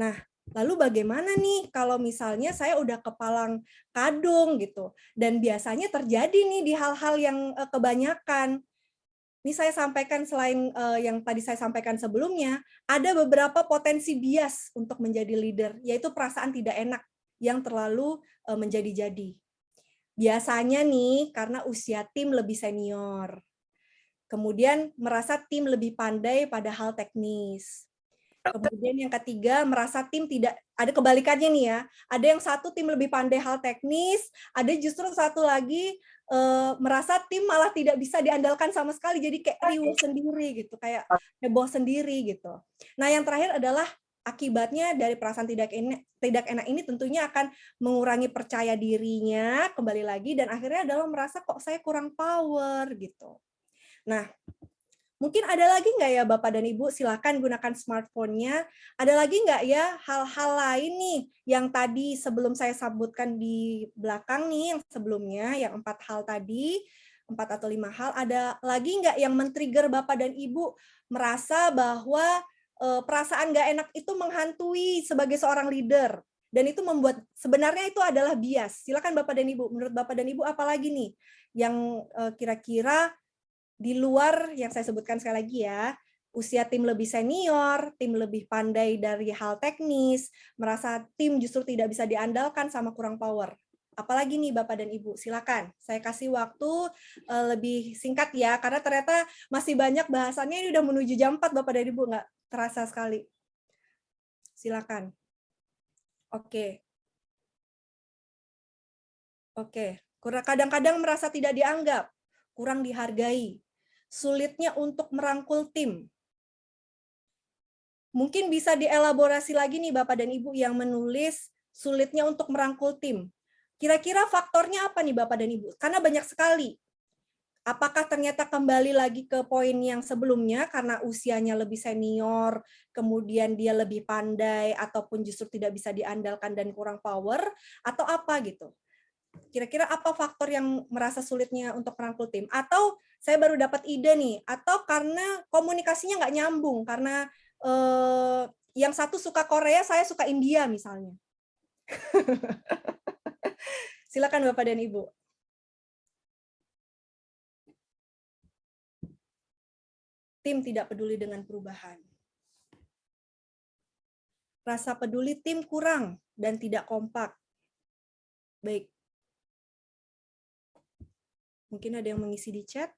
Speaker 1: Nah, lalu bagaimana nih kalau misalnya saya udah kepalang kadung gitu, dan biasanya terjadi nih di hal-hal yang kebanyakan. Ini saya sampaikan selain yang tadi saya sampaikan sebelumnya, ada beberapa potensi bias untuk menjadi leader, yaitu perasaan tidak enak yang terlalu menjadi-jadi. Biasanya nih karena usia tim lebih senior. Kemudian merasa tim lebih pandai pada hal teknis. Kemudian yang ketiga, merasa tim tidak, ada kebalikannya nih ya, ada yang satu tim lebih pandai hal teknis, ada justru satu lagi merasa tim malah tidak bisa diandalkan sama sekali, jadi kayak riuh sendiri gitu, kayak heboh sendiri gitu. Nah yang terakhir adalah akibatnya dari perasaan tidak enak ini tentunya akan mengurangi percaya dirinya, kembali lagi, dan akhirnya adalah merasa kok saya kurang power gitu. Nah, mungkin ada lagi nggak ya Bapak dan Ibu, silakan gunakan smartphone-nya. Ada lagi nggak ya hal-hal lain nih yang tadi sebelum saya sebutkan di belakang nih, yang sebelumnya, yang 4 hal tadi, 4 atau 5 hal, ada lagi nggak yang men-trigger Bapak dan Ibu merasa bahwa perasaan nggak enak itu menghantui sebagai seorang leader, dan itu membuat, sebenarnya itu adalah bias. Silakan Bapak dan Ibu, menurut Bapak dan Ibu apa lagi nih yang kira-kira di luar yang saya sebutkan sekali lagi ya, usia tim lebih senior, tim lebih pandai dari hal teknis, merasa tim justru tidak bisa diandalkan sama kurang power. Apalagi nih Bapak dan Ibu, silakan. Saya kasih waktu lebih singkat ya, karena ternyata masih banyak bahasannya, ini udah menuju jam 4 Bapak dan Ibu, nggak terasa sekali. Silakan. Oke. Kadang-kadang merasa tidak dianggap, kurang dihargai, sulitnya untuk merangkul tim. Mungkin bisa dielaborasi lagi nih Bapak dan Ibu yang menulis sulitnya untuk merangkul tim. Kira-kira faktornya apa nih Bapak dan Ibu? Karena banyak sekali. Apakah ternyata kembali lagi ke poin yang sebelumnya karena usianya lebih senior, kemudian dia lebih pandai, ataupun justru tidak bisa diandalkan dan kurang power, atau apa gitu? Kira-kira apa faktor yang merasa sulitnya untuk merangkul tim? Atau saya baru dapat ide nih, atau karena komunikasinya nggak nyambung, karena yang satu suka Korea, saya suka India misalnya. Silakan Bapak dan Ibu. Tim tidak peduli dengan perubahan. Rasa peduli tim kurang dan tidak kompak. Baik. Mungkin ada yang mengisi di chat.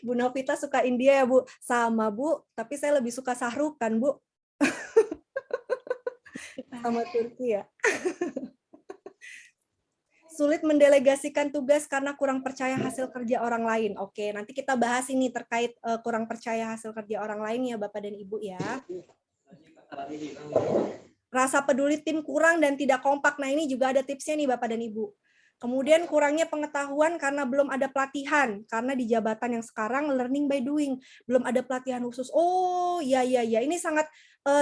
Speaker 1: Bu Novita suka India ya Bu? Sama Bu, tapi saya lebih suka Sahruk kan Bu? Sama Turki ya. Sulit mendelegasikan tugas karena kurang percaya hasil kerja orang lain. Oke, nanti kita bahas ini terkait kurang percaya hasil kerja orang lain ya Bapak dan Ibu ya. Rasa peduli tim kurang dan tidak kompak. Nah, ini juga ada tipsnya nih Bapak dan Ibu. Kemudian kurangnya pengetahuan karena belum ada pelatihan. Karena di jabatan yang sekarang learning by doing. Belum ada pelatihan khusus. Oh, iya. Ini sangat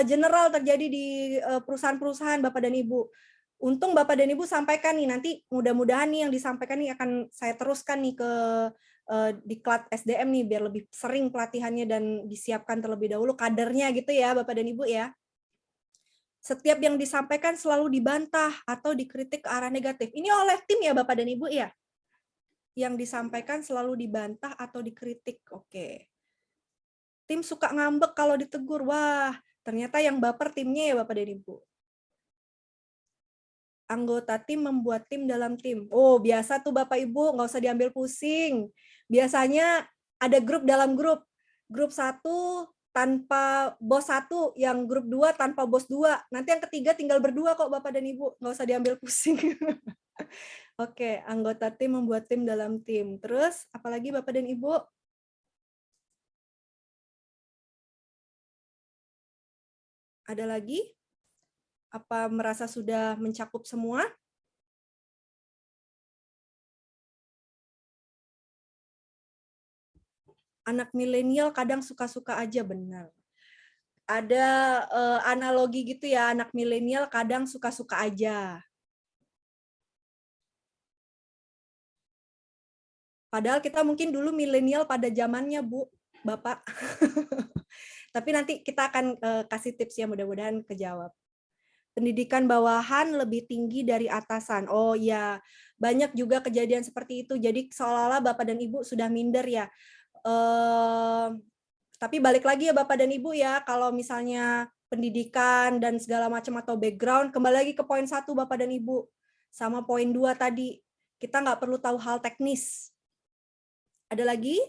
Speaker 1: general terjadi di perusahaan-perusahaan Bapak dan Ibu. Untung Bapak dan Ibu sampaikan nih, nanti mudah-mudahan nih yang disampaikan nih akan saya teruskan nih ke Diklat SDM nih, biar lebih sering pelatihannya dan disiapkan terlebih dahulu kadernya gitu ya Bapak dan Ibu ya. Setiap yang disampaikan selalu dibantah atau dikritik ke arah negatif. Ini oleh tim ya Bapak dan Ibu ya? Yang disampaikan selalu dibantah atau dikritik. Oke. Tim suka ngambek kalau ditegur. Wah, ternyata yang baper timnya ya Bapak dan Ibu. Anggota tim membuat tim dalam tim. Oh, biasa tuh Bapak Ibu, nggak usah diambil pusing. Biasanya ada grup dalam grup. Grup 1 tanpa bos 1, yang grup 2 tanpa bos 2. Nanti yang ketiga tinggal berdua kok Bapak dan Ibu, nggak usah diambil pusing. Oke, anggota tim membuat tim dalam tim. Terus, apalagi Bapak dan Ibu? Ada lagi? Apa merasa sudah mencakup semua? Anak milenial kadang suka-suka aja, benar. Ada analogi gitu ya, anak milenial kadang suka-suka aja. Padahal kita mungkin dulu milenial pada zamannya, Bu, Bapak. Tapi nanti kita akan kasih tips ya, mudah-mudahan kejawab. Pendidikan bawahan lebih tinggi dari atasan. Oh iya, banyak juga kejadian seperti itu. Jadi seolah-olah Bapak dan Ibu sudah minder ya. Tapi balik lagi ya Bapak dan Ibu ya, kalau misalnya pendidikan dan segala macam atau background, kembali lagi ke poin 1 Bapak dan Ibu. Sama poin 2 tadi, kita nggak perlu tahu hal teknis. Ada lagi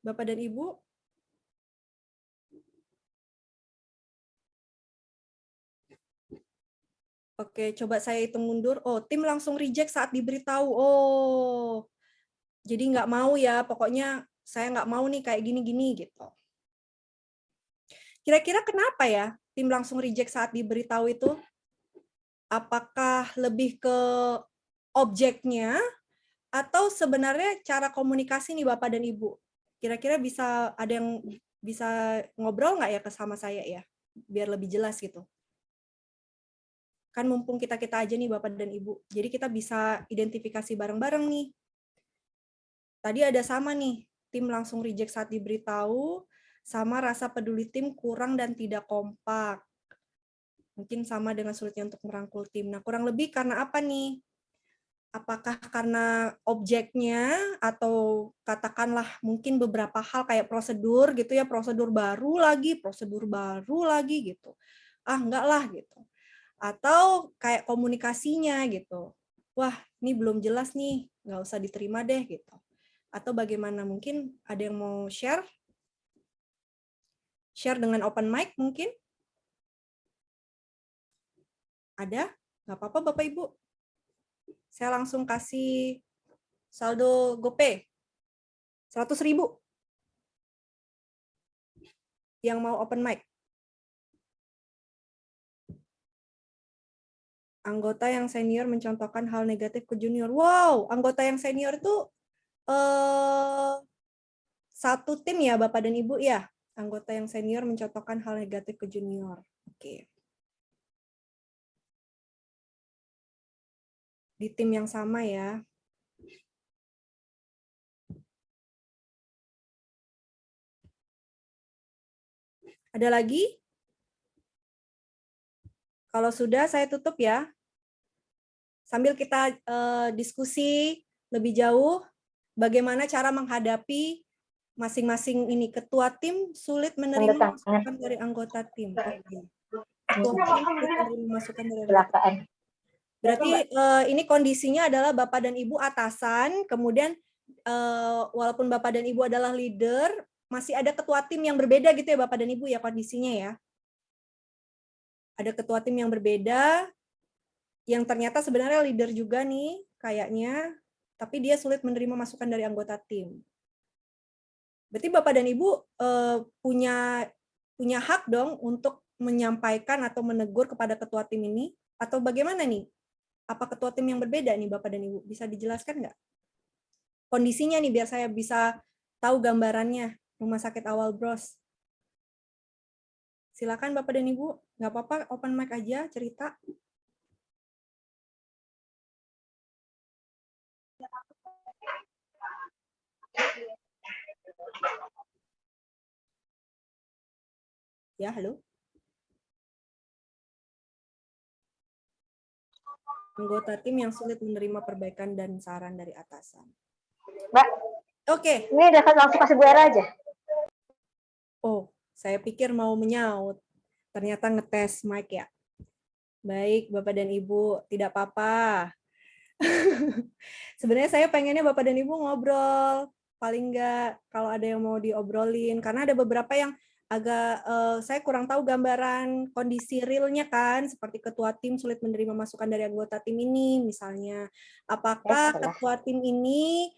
Speaker 1: Bapak dan Ibu? Oke, coba saya hitung mundur. Oh, tim langsung reject saat diberitahu. Oh, jadi nggak mau ya, pokoknya saya nggak mau nih kayak gini-gini gitu. Kira-kira kenapa ya tim langsung reject saat diberitahu itu? Apakah lebih ke objeknya atau sebenarnya cara komunikasi nih Bapak dan Ibu? Kira-kira bisa ada yang bisa ngobrol nggak ya ke sama saya ya? Biar lebih jelas gitu. Kan mumpung kita-kita aja nih Bapak dan Ibu. Jadi kita bisa identifikasi bareng-bareng nih. Tadi ada sama nih, tim langsung reject saat diberitahu, sama rasa peduli tim kurang dan tidak kompak. Mungkin sama dengan sulitnya untuk merangkul tim. Nah, kurang lebih karena apa nih? Apakah karena objeknya atau katakanlah mungkin beberapa hal kayak prosedur gitu ya, prosedur baru lagi gitu. Ah, enggak lah gitu. Atau kayak komunikasinya gitu. Wah, ini belum jelas nih, nggak usah diterima deh gitu. Atau bagaimana, mungkin ada yang mau share? Share dengan open mic mungkin? Ada? Nggak apa-apa Bapak Ibu. Saya langsung kasih saldo GoPay. 100.000. Yang mau open mic. Anggota yang senior mencontohkan hal negatif ke junior. Wow, anggota yang senior itu satu tim ya Bapak dan Ibu ya. Anggota yang senior mencontohkan hal negatif ke junior. Oke. Di tim yang sama ya. Ada lagi? Kalau sudah, saya tutup ya. Sambil kita diskusi lebih jauh, bagaimana cara menghadapi masing-masing ini. Ketua tim sulit menerima masukan dari anggota tim. Oke. Ketua tim sulit menerima masukan dari anggota tim. Berarti ini kondisinya adalah Bapak dan Ibu atasan, kemudian walaupun Bapak dan Ibu adalah leader, masih ada ketua tim yang berbeda gitu ya Bapak dan Ibu ya kondisinya ya. Ada ketua tim yang berbeda, yang ternyata sebenarnya leader juga nih, kayaknya, tapi dia sulit menerima masukan dari anggota tim. Berarti Bapak dan Ibu punya hak dong untuk menyampaikan atau menegur kepada ketua tim ini, atau bagaimana nih? Apa ketua tim yang berbeda nih Bapak dan Ibu? Bisa dijelaskan nggak? Kondisinya nih biar saya bisa tahu gambarannya Rumah Sakit Awal Bros. Silakan Bapak dan Ibu, nggak apa-apa, open mic aja cerita. Ya, halo. Anggota tim yang sulit menerima perbaikan dan saran dari atasan.
Speaker 7: Mbak,
Speaker 1: Oke.
Speaker 7: ini udah langsung kasih Bu Era aja.
Speaker 1: Oh, saya pikir mau menyaut. Ternyata ngetes mic ya. Baik, Bapak dan Ibu, tidak apa-apa. Sebenarnya saya pengennya Bapak dan Ibu ngobrol. Paling enggak kalau ada yang mau diobrolin. Karena ada beberapa yang agak saya kurang tahu gambaran kondisi realnya kan, seperti ketua tim sulit menerima masukan dari anggota tim ini misalnya. Apakah ketua tim ini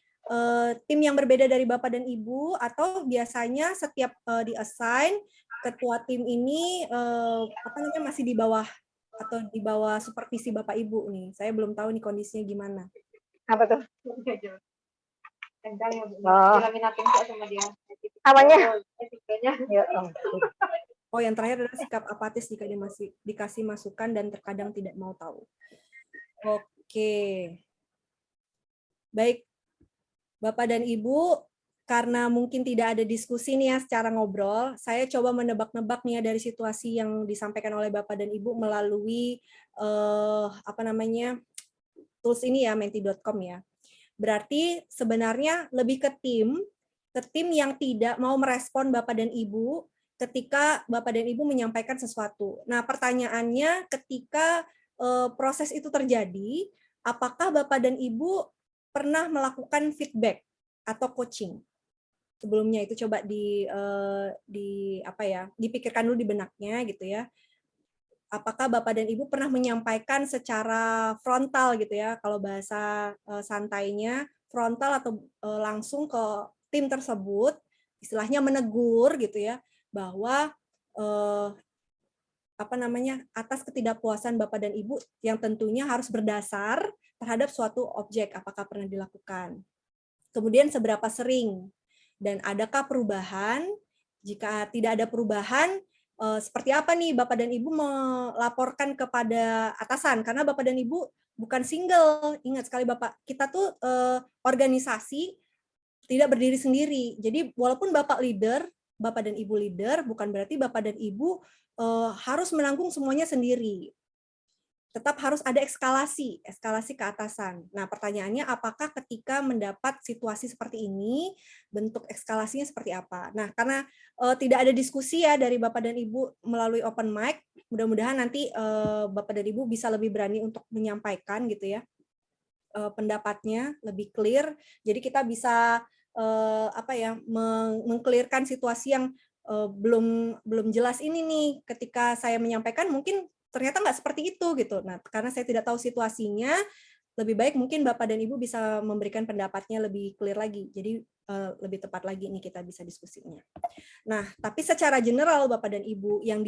Speaker 1: tim yang berbeda dari Bapak dan Ibu, atau biasanya setiap di-assign ketua tim ini masih di bawah atau di bawah supervisi Bapak Ibu nih. Saya belum tahu nih kondisinya gimana.
Speaker 7: Apa tuh?
Speaker 3: Oh. Sama dia.
Speaker 7: Apanya?
Speaker 1: Oh, yang terakhir adalah sikap apatis jika dikasih masukan dan terkadang tidak mau tahu. Oke. Baik, Bapak dan Ibu, karena mungkin tidak ada diskusi nih ya secara ngobrol, saya coba menebak-nebak nih ya dari situasi yang disampaikan oleh Bapak dan Ibu melalui tools ini ya, menti.com ya. Berarti sebenarnya lebih ke tim yang tidak mau merespon Bapak dan Ibu ketika Bapak dan Ibu menyampaikan sesuatu. Nah, pertanyaannya ketika proses itu terjadi, apakah Bapak dan Ibu pernah melakukan feedback atau coaching? Sebelumnya itu coba dipikirkan dulu di benaknya gitu ya. Apakah Bapak dan Ibu pernah menyampaikan secara frontal gitu ya, kalau bahasa santainya frontal atau langsung ke tim tersebut, istilahnya menegur gitu ya, bahwa atas ketidakpuasan Bapak dan Ibu yang tentunya harus berdasar terhadap suatu objek, apakah pernah dilakukan. Kemudian seberapa sering, dan adakah perubahan? Jika tidak ada perubahan, seperti apa nih Bapak dan Ibu melaporkan kepada atasan? Karena Bapak dan Ibu bukan single, ingat sekali Bapak, kita tuh organisasi tidak berdiri sendiri. Jadi walaupun Bapak leader, Bapak dan Ibu leader, bukan berarti Bapak dan Ibu harus menanggung semuanya sendiri. Tetap harus ada eskalasi ke atasan. Nah, pertanyaannya apakah ketika mendapat situasi seperti ini, bentuk eskalasinya seperti apa? Nah, karena tidak ada diskusi ya dari Bapak dan Ibu melalui open mic, mudah-mudahan nanti Bapak dan Ibu bisa lebih berani untuk menyampaikan gitu ya, pendapatnya lebih clear. Jadi kita bisa meng-clearkan situasi yang belum jelas ini nih. Ketika saya menyampaikan mungkin ternyata nggak seperti itu gitu. Nah, karena saya tidak tahu situasinya, lebih baik mungkin Bapak dan Ibu bisa memberikan pendapatnya lebih clear lagi. Jadi lebih tepat lagi nih kita bisa diskusinya. Nah, tapi secara general Bapak dan Ibu yang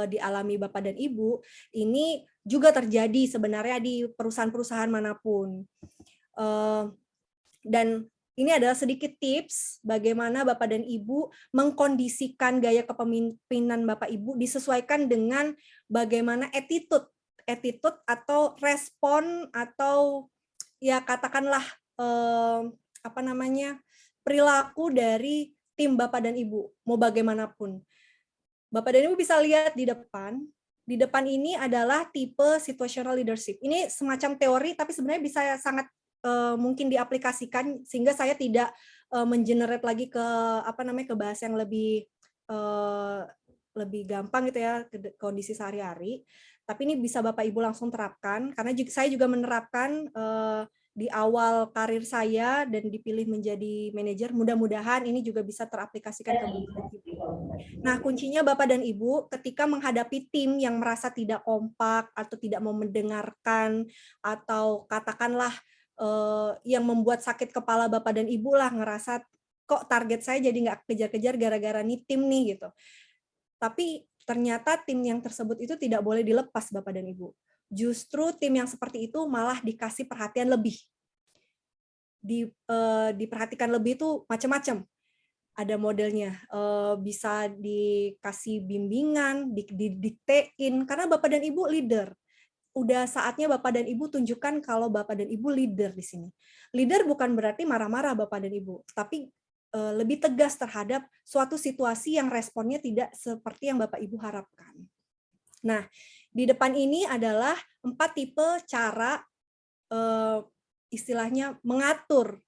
Speaker 1: dialami Bapak dan Ibu ini juga terjadi sebenarnya di perusahaan-perusahaan manapun. Dan ini adalah sedikit tips bagaimana Bapak dan Ibu mengkondisikan gaya kepemimpinan Bapak Ibu disesuaikan dengan bagaimana attitude atau respon atau ya katakanlah perilaku dari tim Bapak dan Ibu mau bagaimanapun. Bapak dan Ibu bisa lihat di depan. Di depan ini adalah tipe situational leadership. Ini semacam teori tapi sebenarnya bisa sangat mungkin diaplikasikan sehingga saya tidak mengenerate lagi ke ke bahasa yang lebih gampang gitu ya ke kondisi sehari-hari. Tapi ini bisa Bapak Ibu langsung terapkan karena saya juga menerapkan di awal karir saya dan dipilih menjadi manajer, mudah-mudahan ini juga bisa teraplikasikan ke Bapak dan Ibu. Nah, kuncinya Bapak dan Ibu ketika menghadapi tim yang merasa tidak kompak atau tidak mau mendengarkan atau katakanlah yang membuat sakit kepala Bapak dan Ibu lah, ngerasa kok target saya jadi nggak kejar-kejar gara-gara nih tim nih gitu. Tapi ternyata tim yang tersebut itu tidak boleh dilepas Bapak dan Ibu. Justru tim yang seperti itu malah dikasih perhatian lebih. Diperhatikan lebih itu macam-macam. Ada modelnya, bisa dikasih bimbingan, didiktein, karena Bapak dan Ibu leader. Udah saatnya Bapak dan Ibu tunjukkan kalau Bapak dan Ibu leader di sini. Leader bukan berarti marah-marah Bapak dan Ibu, tapi lebih tegas terhadap suatu situasi yang responnya tidak seperti yang Bapak Ibu harapkan. Nah, di depan ini adalah 4 tipe cara istilahnya mengatur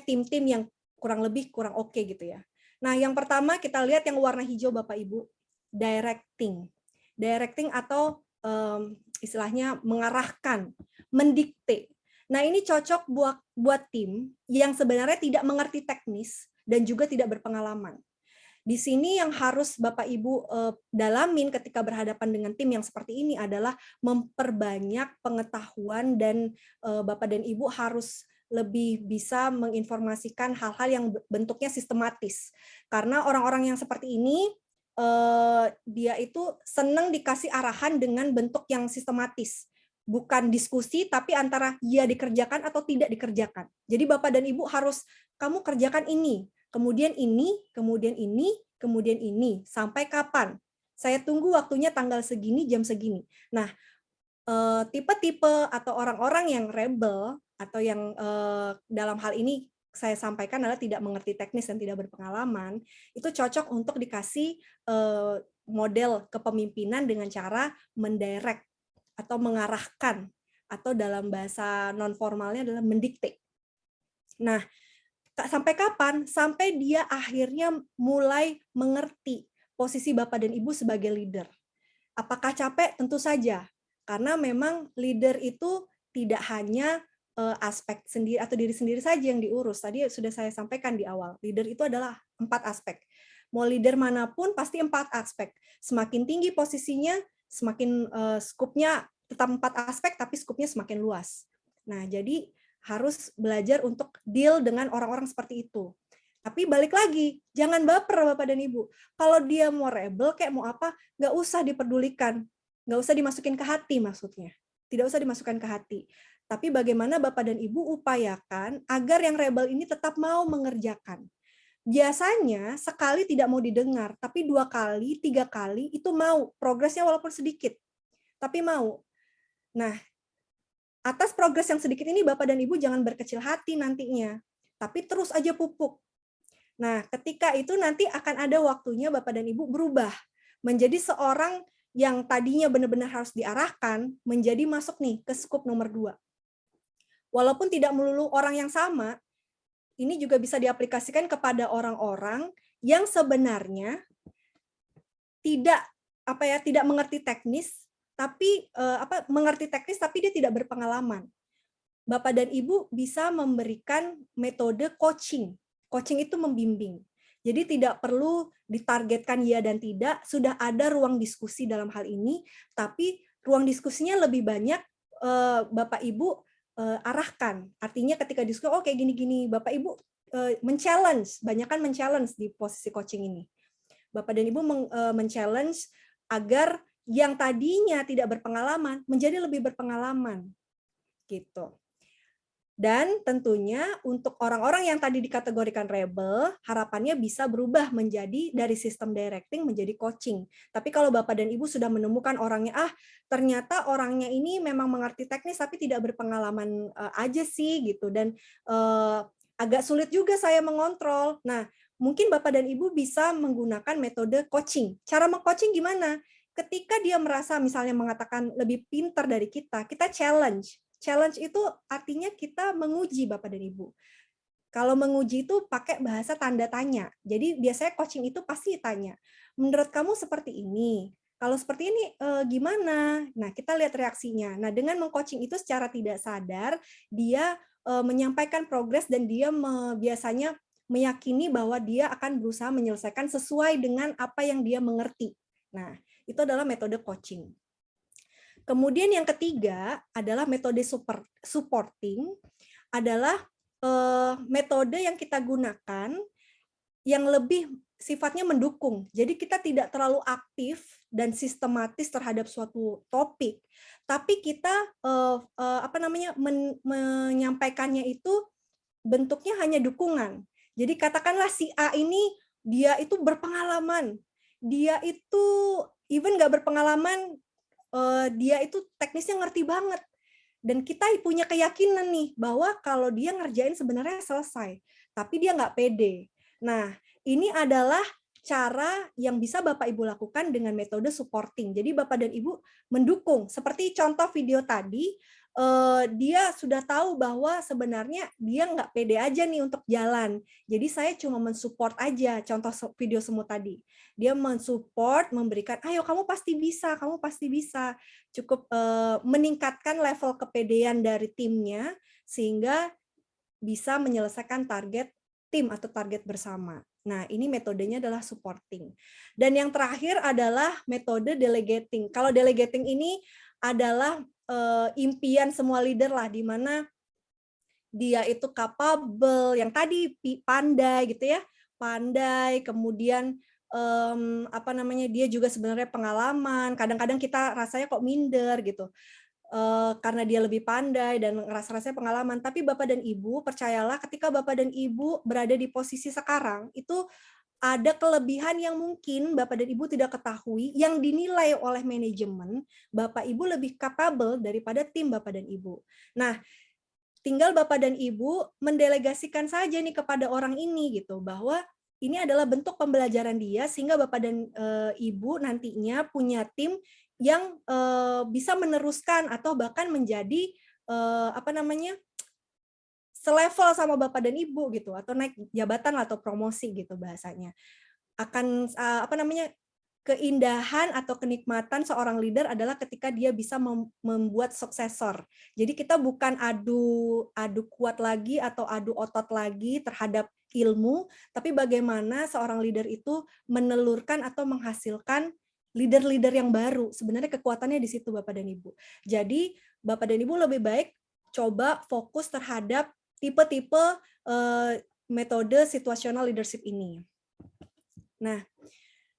Speaker 1: tim-tim yang kurang oke gitu ya. Nah, yang pertama kita lihat yang warna hijau Bapak Ibu, directing. Directing atau istilahnya mengarahkan, mendikte. Nah, ini cocok buat tim yang sebenarnya tidak mengerti teknis dan juga tidak berpengalaman. Di sini yang harus Bapak Ibu dalamin ketika berhadapan dengan tim yang seperti ini adalah memperbanyak pengetahuan dan Bapak dan Ibu harus lebih bisa menginformasikan hal-hal yang bentuknya sistematis. Karena orang-orang yang seperti ini dia itu senang dikasih arahan dengan bentuk yang sistematis. Bukan diskusi, tapi antara ya dikerjakan atau tidak dikerjakan. Jadi Bapak dan Ibu harus, kamu kerjakan ini, kemudian ini, kemudian ini, kemudian ini. Sampai kapan? Saya tunggu waktunya tanggal segini, jam segini. Nah, tipe-tipe atau orang-orang yang rebel, atau yang dalam hal ini saya sampaikan adalah tidak mengerti teknis dan tidak berpengalaman, itu cocok untuk dikasih model kepemimpinan dengan cara mendirect atau mengarahkan, atau dalam bahasa non formalnya adalah mendikte. Nah, sampai kapan? Sampai dia akhirnya mulai mengerti posisi Bapak dan Ibu sebagai leader. Apakah capek? Tentu saja. Karena memang leader itu tidak hanya aspek sendiri atau diri sendiri saja yang diurus. Tadi sudah saya sampaikan di awal. Leader itu adalah 4 aspek. Mau leader manapun pasti 4 aspek. Semakin tinggi posisinya, semakin skupnya tetap 4 aspek, tapi skupnya semakin luas. Nah, jadi harus belajar untuk deal dengan orang-orang seperti itu. Tapi balik lagi, jangan baper Bapak dan Ibu. Kalau dia mau rebel, kayak mau apa, nggak usah diperdulikan. Nggak usah dimasukin ke hati maksudnya. Tidak usah dimasukkan ke hati. Tapi bagaimana Bapak dan Ibu upayakan agar yang rebel ini tetap mau mengerjakan. Biasanya sekali tidak mau didengar, tapi 2 kali, 3 kali itu mau. Progresnya walaupun sedikit, tapi mau. Nah, atas progres yang sedikit ini Bapak dan Ibu jangan berkecil hati nantinya, tapi terus aja pupuk. Nah, ketika itu nanti akan ada waktunya Bapak dan Ibu berubah menjadi seorang yang tadinya benar-benar harus diarahkan menjadi masuk nih ke skup nomor 2. Walaupun tidak melulu orang yang sama, ini juga bisa diaplikasikan kepada orang-orang yang sebenarnya tidak mengerti teknis, tapi mengerti teknis tapi dia tidak berpengalaman. Bapak dan Ibu bisa memberikan metode coaching. Coaching itu membimbing. Jadi tidak perlu ditargetkan ya dan tidak, sudah ada ruang diskusi dalam hal ini, tapi ruang diskusinya lebih banyak Bapak Ibu arahkan. Artinya ketika diskusi, oh kayak gini-gini, Bapak Ibu men-challenge, banyakkan men-challenge di posisi coaching ini. Bapak dan Ibu men-challenge agar yang tadinya tidak berpengalaman menjadi lebih berpengalaman. Gitu. Dan tentunya untuk orang-orang yang tadi dikategorikan rebel, harapannya bisa berubah menjadi dari sistem directing menjadi coaching. Tapi kalau Bapak dan Ibu sudah menemukan orangnya, ternyata orangnya ini memang mengerti teknis tapi tidak berpengalaman aja sih gitu, dan agak sulit juga saya mengontrol. Nah, mungkin Bapak dan Ibu bisa menggunakan metode coaching. Cara meng-coaching gimana? Ketika dia merasa misalnya mengatakan lebih pintar dari kita challenge. Challenge itu artinya kita menguji Bapak dan Ibu. Kalau menguji itu pakai bahasa tanda tanya. Jadi biasanya coaching itu pasti tanya, menurut kamu seperti ini, kalau seperti ini gimana? Nah, kita lihat reaksinya. Nah, dengan meng-coaching itu secara tidak sadar, dia menyampaikan progres dan dia biasanya meyakini bahwa dia akan berusaha menyelesaikan sesuai dengan apa yang dia mengerti. Nah, itu adalah metode coaching. Kemudian yang ketiga adalah metode supporting, adalah metode yang kita gunakan yang lebih sifatnya mendukung. Jadi kita tidak terlalu aktif dan sistematis terhadap suatu topik, tapi kita menyampaikannya itu bentuknya hanya dukungan. Jadi katakanlah si A ini dia itu berpengalaman, dia itu even nggak berpengalaman, dia itu teknisnya ngerti banget. Dan kita punya keyakinan nih bahwa kalau dia ngerjain sebenarnya selesai, tapi dia nggak pede. Nah, ini adalah cara yang bisa Bapak Ibu lakukan dengan metode supporting. Jadi Bapak dan Ibu mendukung. Seperti contoh video tadi, dia sudah tahu bahwa sebenarnya dia nggak pede aja nih untuk jalan. Jadi saya cuma mensupport aja, contoh video semut tadi. Dia mensupport, memberikan, ayo kamu pasti bisa, kamu pasti bisa. Cukup meningkatkan level kepedean dari timnya, sehingga bisa menyelesaikan target tim atau target bersama. Nah, ini metodenya adalah supporting. Dan yang terakhir adalah metode delegating. Kalau delegating ini adalah impian semua leader lah, di mana dia itu capable, yang tadi pandai gitu ya, pandai, kemudian dia juga sebenarnya pengalaman. Kadang-kadang kita rasanya kok minder gitu. Karena dia lebih pandai dan rasanya pengalaman. Tapi Bapak dan Ibu, percayalah ketika Bapak dan Ibu berada di posisi sekarang, itu ada kelebihan yang mungkin Bapak dan Ibu tidak ketahui, yang dinilai oleh manajemen, Bapak Ibu lebih capable daripada tim Bapak dan Ibu. Nah, tinggal Bapak dan Ibu mendelegasikan saja nih kepada orang ini gitu, bahwa ini adalah bentuk pembelajaran dia, sehingga Bapak dan Ibu nantinya punya tim yang bisa meneruskan atau bahkan menjadi selevel sama Bapak dan Ibu gitu, atau naik jabatan atau promosi gitu bahasanya. Akan keindahan atau kenikmatan seorang leader adalah ketika dia bisa membuat suksesor. Jadi kita bukan adu kuat lagi atau adu otot lagi terhadap ilmu, tapi bagaimana seorang leader itu menelurkan atau menghasilkan leader-leader yang baru. Sebenarnya kekuatannya di situ Bapak dan Ibu. Jadi Bapak dan Ibu lebih baik coba fokus terhadap tipe-tipe metode situational leadership ini. Nah,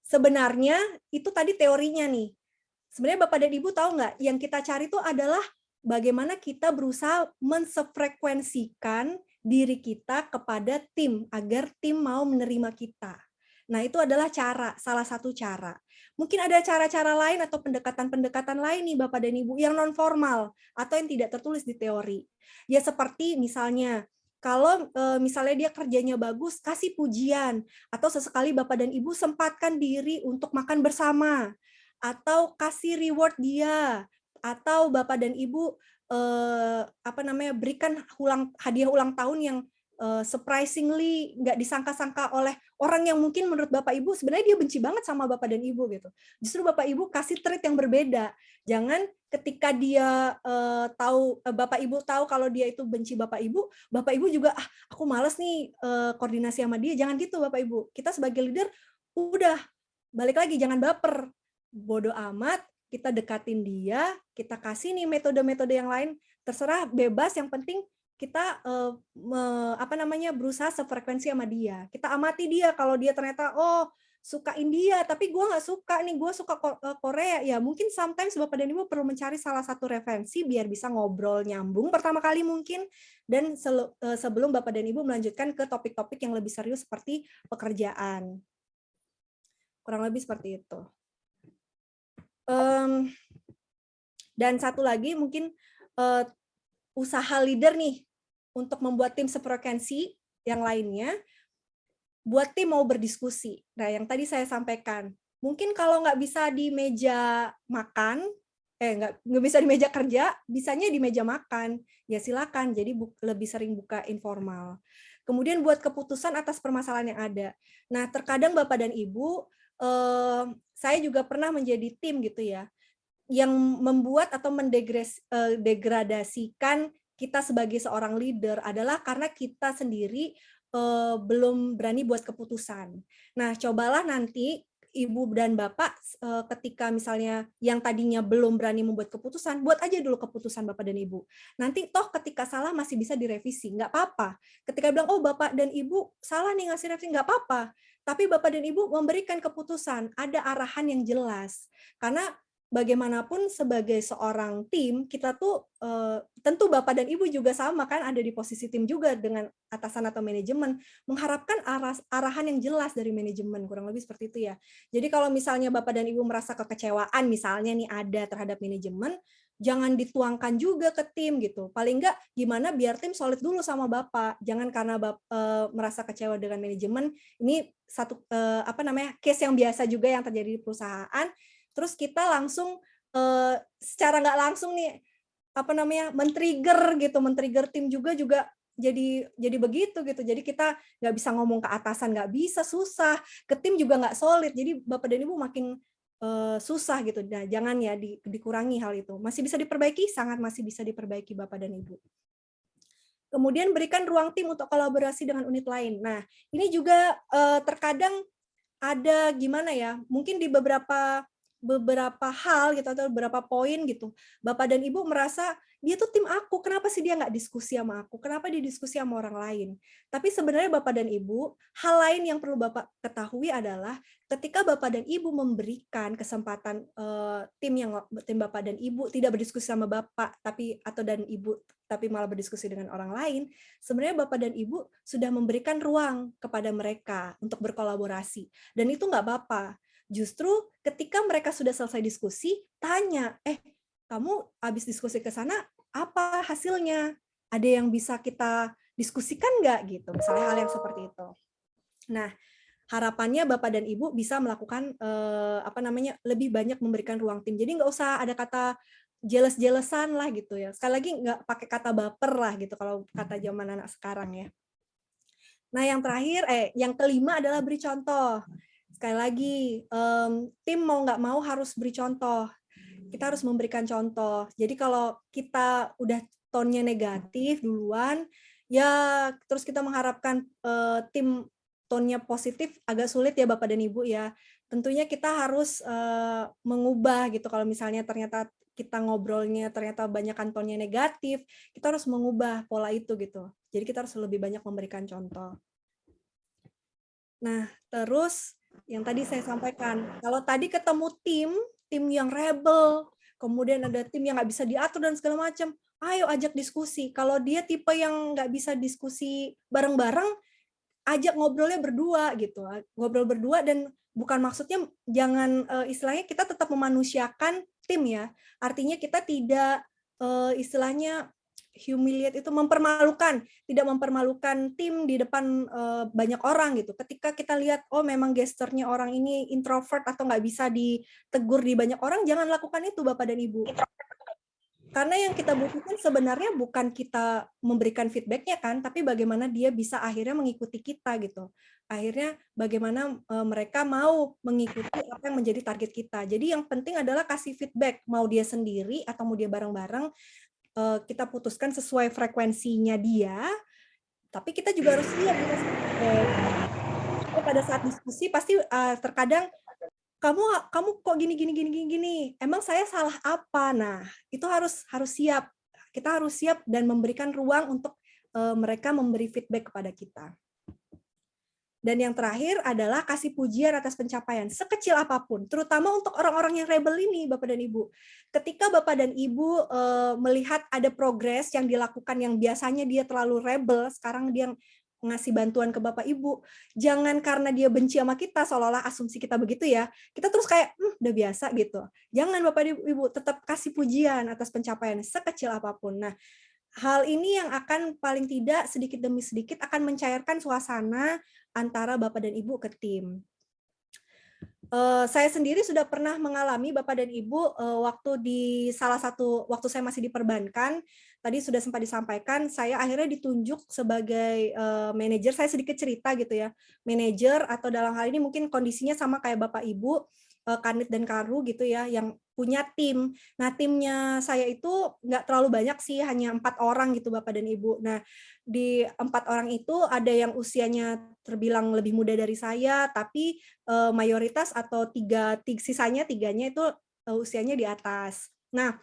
Speaker 1: sebenarnya itu tadi teorinya nih. Sebenarnya Bapak dan Ibu tahu nggak, yang kita cari itu adalah bagaimana kita berusaha mensefrekuensikan diri kita kepada tim, agar tim mau menerima kita. Nah, itu adalah salah satu cara. Mungkin ada cara-cara lain atau pendekatan-pendekatan lain nih Bapak dan Ibu yang non formal atau yang tidak tertulis di teori. Ya seperti misalnya, kalau misalnya dia kerjanya bagus, kasih pujian, atau sesekali Bapak dan Ibu sempatkan diri untuk makan bersama, atau kasih reward dia, atau Bapak dan Ibu berikan hadiah ulang tahun yang surprisingly nggak disangka-sangka oleh orang yang mungkin menurut Bapak Ibu sebenarnya dia benci banget sama Bapak dan Ibu gitu. Justru Bapak Ibu kasih treat yang berbeda. Jangan ketika dia Bapak Ibu tahu kalau dia itu benci Bapak Ibu juga aku malas nih koordinasi sama dia. Jangan gitu Bapak Ibu. Kita sebagai leader udah balik lagi, jangan baper. Bodoh amat, kita dekatin dia, kita kasih nih metode-metode yang lain, terserah, bebas, yang penting kita berusaha sefrekuensi sama dia. Kita amati dia, kalau dia ternyata suka India, tapi gue nggak suka nih, gue suka Korea, ya mungkin sometimes Bapak dan Ibu perlu mencari salah satu referensi biar bisa ngobrol nyambung pertama kali mungkin, dan sebelum Bapak dan Ibu melanjutkan ke topik-topik yang lebih serius seperti pekerjaan. Kurang lebih seperti itu. Dan satu lagi mungkin usaha leader nih, untuk membuat tim sefrekuensi yang lainnya, buat tim mau berdiskusi. Nah, yang tadi saya sampaikan, mungkin kalau nggak bisa di meja makan, nggak bisa di meja kerja, bisanya di meja makan, ya silakan. Jadi lebih sering buka informal. Kemudian buat keputusan atas permasalahan yang ada. Nah, terkadang Bapak dan Ibu saya juga pernah menjadi tim gitu ya, yang membuat atau degradasikan kita sebagai seorang leader adalah karena kita sendiri belum berani buat keputusan. Nah, cobalah nanti Ibu dan Bapak ketika misalnya yang tadinya belum berani membuat keputusan, buat aja dulu keputusan Bapak dan Ibu. Nanti toh ketika salah masih bisa direvisi, nggak apa-apa. Ketika bilang, oh Bapak dan Ibu salah nih ngasih revisi, nggak apa-apa. Tapi Bapak dan Ibu memberikan keputusan, ada arahan yang jelas. Karena bagaimanapun sebagai seorang tim, kita tuh tentu Bapak dan Ibu juga sama kan, ada di posisi tim juga dengan atasan atau manajemen, mengharapkan arahan yang jelas dari manajemen, kurang lebih seperti itu ya. Jadi kalau misalnya Bapak dan Ibu merasa kekecewaan misalnya nih ada terhadap manajemen, jangan dituangkan juga ke tim gitu. Paling enggak gimana biar tim solid dulu sama Bapak. Jangan karena merasa kecewa dengan manajemen, ini satu case yang biasa juga yang terjadi di perusahaan. Terus kita langsung secara nggak langsung nih men-trigger tim juga jadi begitu gitu. Jadi kita nggak bisa ngomong ke atasan, nggak bisa, susah. Ke tim juga nggak solid. Jadi Bapak dan Ibu makin susah gitu. Nah, jangan ya dikurangi hal itu. Masih bisa diperbaiki, sangat masih bisa diperbaiki Bapak dan Ibu. Kemudian berikan ruang tim untuk kolaborasi dengan unit lain. Nah, ini juga terkadang ada gimana ya? Mungkin di beberapa hal gitu atau beberapa poin gitu, Bapak dan Ibu merasa dia tuh tim aku, kenapa sih dia nggak diskusi sama aku, kenapa dia diskusi sama orang lain. Tapi sebenarnya Bapak dan Ibu, hal lain yang perlu Bapak ketahui adalah ketika Bapak dan Ibu memberikan kesempatan tim Bapak dan Ibu tidak berdiskusi sama Bapak tapi malah berdiskusi dengan orang lain, sebenarnya Bapak dan Ibu sudah memberikan ruang kepada mereka untuk berkolaborasi, dan itu nggak apa-apa. Justru ketika mereka sudah selesai diskusi, tanya, kamu habis diskusi ke sana, apa hasilnya? Ada yang bisa kita diskusikan nggak? Gitu, misalnya hal yang seperti itu. Nah, harapannya Bapak dan Ibu bisa melakukan lebih banyak memberikan ruang tim. Jadi nggak usah ada kata jealous-jealousan lah gitu ya. Sekali lagi nggak pakai kata baper lah gitu kalau kata zaman anak sekarang ya. Nah, yang terakhir, yang kelima adalah beri contoh. Sekali lagi, tim mau nggak mau harus beri contoh. Kita harus memberikan contoh. Jadi kalau kita udah tone-nya negatif duluan, ya terus kita mengharapkan tim tone-nya positif, agak sulit ya Bapak dan Ibu ya. Tentunya kita harus mengubah gitu. Kalau misalnya ternyata kita ngobrolnya ternyata banyakkan tone-nya negatif, kita harus mengubah pola itu gitu. Jadi kita harus lebih banyak memberikan contoh. Nah, terus yang tadi saya sampaikan, kalau tadi ketemu tim yang rebel, kemudian ada tim yang nggak bisa diatur dan segala macam, ayo ajak diskusi. Kalau dia tipe yang nggak bisa diskusi bareng-bareng, ajak ngobrolnya berdua gitu, ngobrol berdua, dan bukan maksudnya jangan istilahnya kita tetap memanusiakan tim ya, artinya kita tidak istilahnya humiliate, itu tidak mempermalukan tim di depan banyak orang gitu. Ketika kita lihat oh memang gesturnya orang ini introvert atau nggak bisa ditegur di banyak orang, jangan lakukan itu Bapak dan Ibu. Karena yang kita butuhkan sebenarnya bukan kita memberikan feedback-nya kan, tapi bagaimana dia bisa akhirnya mengikuti kita gitu. Akhirnya bagaimana mereka mau mengikuti apa yang menjadi target kita. Jadi yang penting adalah kasih feedback, mau dia sendiri atau mau dia bareng-bareng, kita putuskan sesuai frekuensinya dia, tapi kita juga harus lihat pada saat diskusi pasti terkadang kamu kok gini, emang saya salah apa? Nah, itu harus siap. Kita harus siap dan memberikan ruang untuk mereka memberi feedback kepada kita. Dan yang terakhir adalah kasih pujian atas pencapaian, sekecil apapun, terutama untuk orang-orang yang rebel ini, Bapak dan Ibu. Ketika Bapak dan Ibu melihat ada progres yang dilakukan yang biasanya dia terlalu rebel, sekarang dia ngasih bantuan ke Bapak Ibu, jangan karena dia benci sama kita, seolah-olah asumsi kita begitu ya, kita terus kayak, udah biasa gitu. Jangan Bapak dan Ibu, tetap kasih pujian atas pencapaian, sekecil apapun. Nah, hal ini yang akan paling tidak sedikit demi sedikit akan mencairkan suasana antara Bapak dan Ibu ke tim. Saya sendiri sudah pernah mengalami Bapak dan Ibu waktu saya masih di perbankan, tadi sudah sempat disampaikan, saya akhirnya ditunjuk sebagai manajer. Saya sedikit cerita gitu ya, manajer atau dalam hal ini mungkin kondisinya sama kayak Bapak Ibu, Kanit dan Karu gitu ya, yang punya tim. Nah, timnya saya itu nggak terlalu banyak sih, hanya 4 orang gitu Bapak dan Ibu. Nah, di 4 orang itu ada yang usianya terbilang lebih muda dari saya, tapi mayoritas atau sisanya tiganya itu usianya di atas. Nah,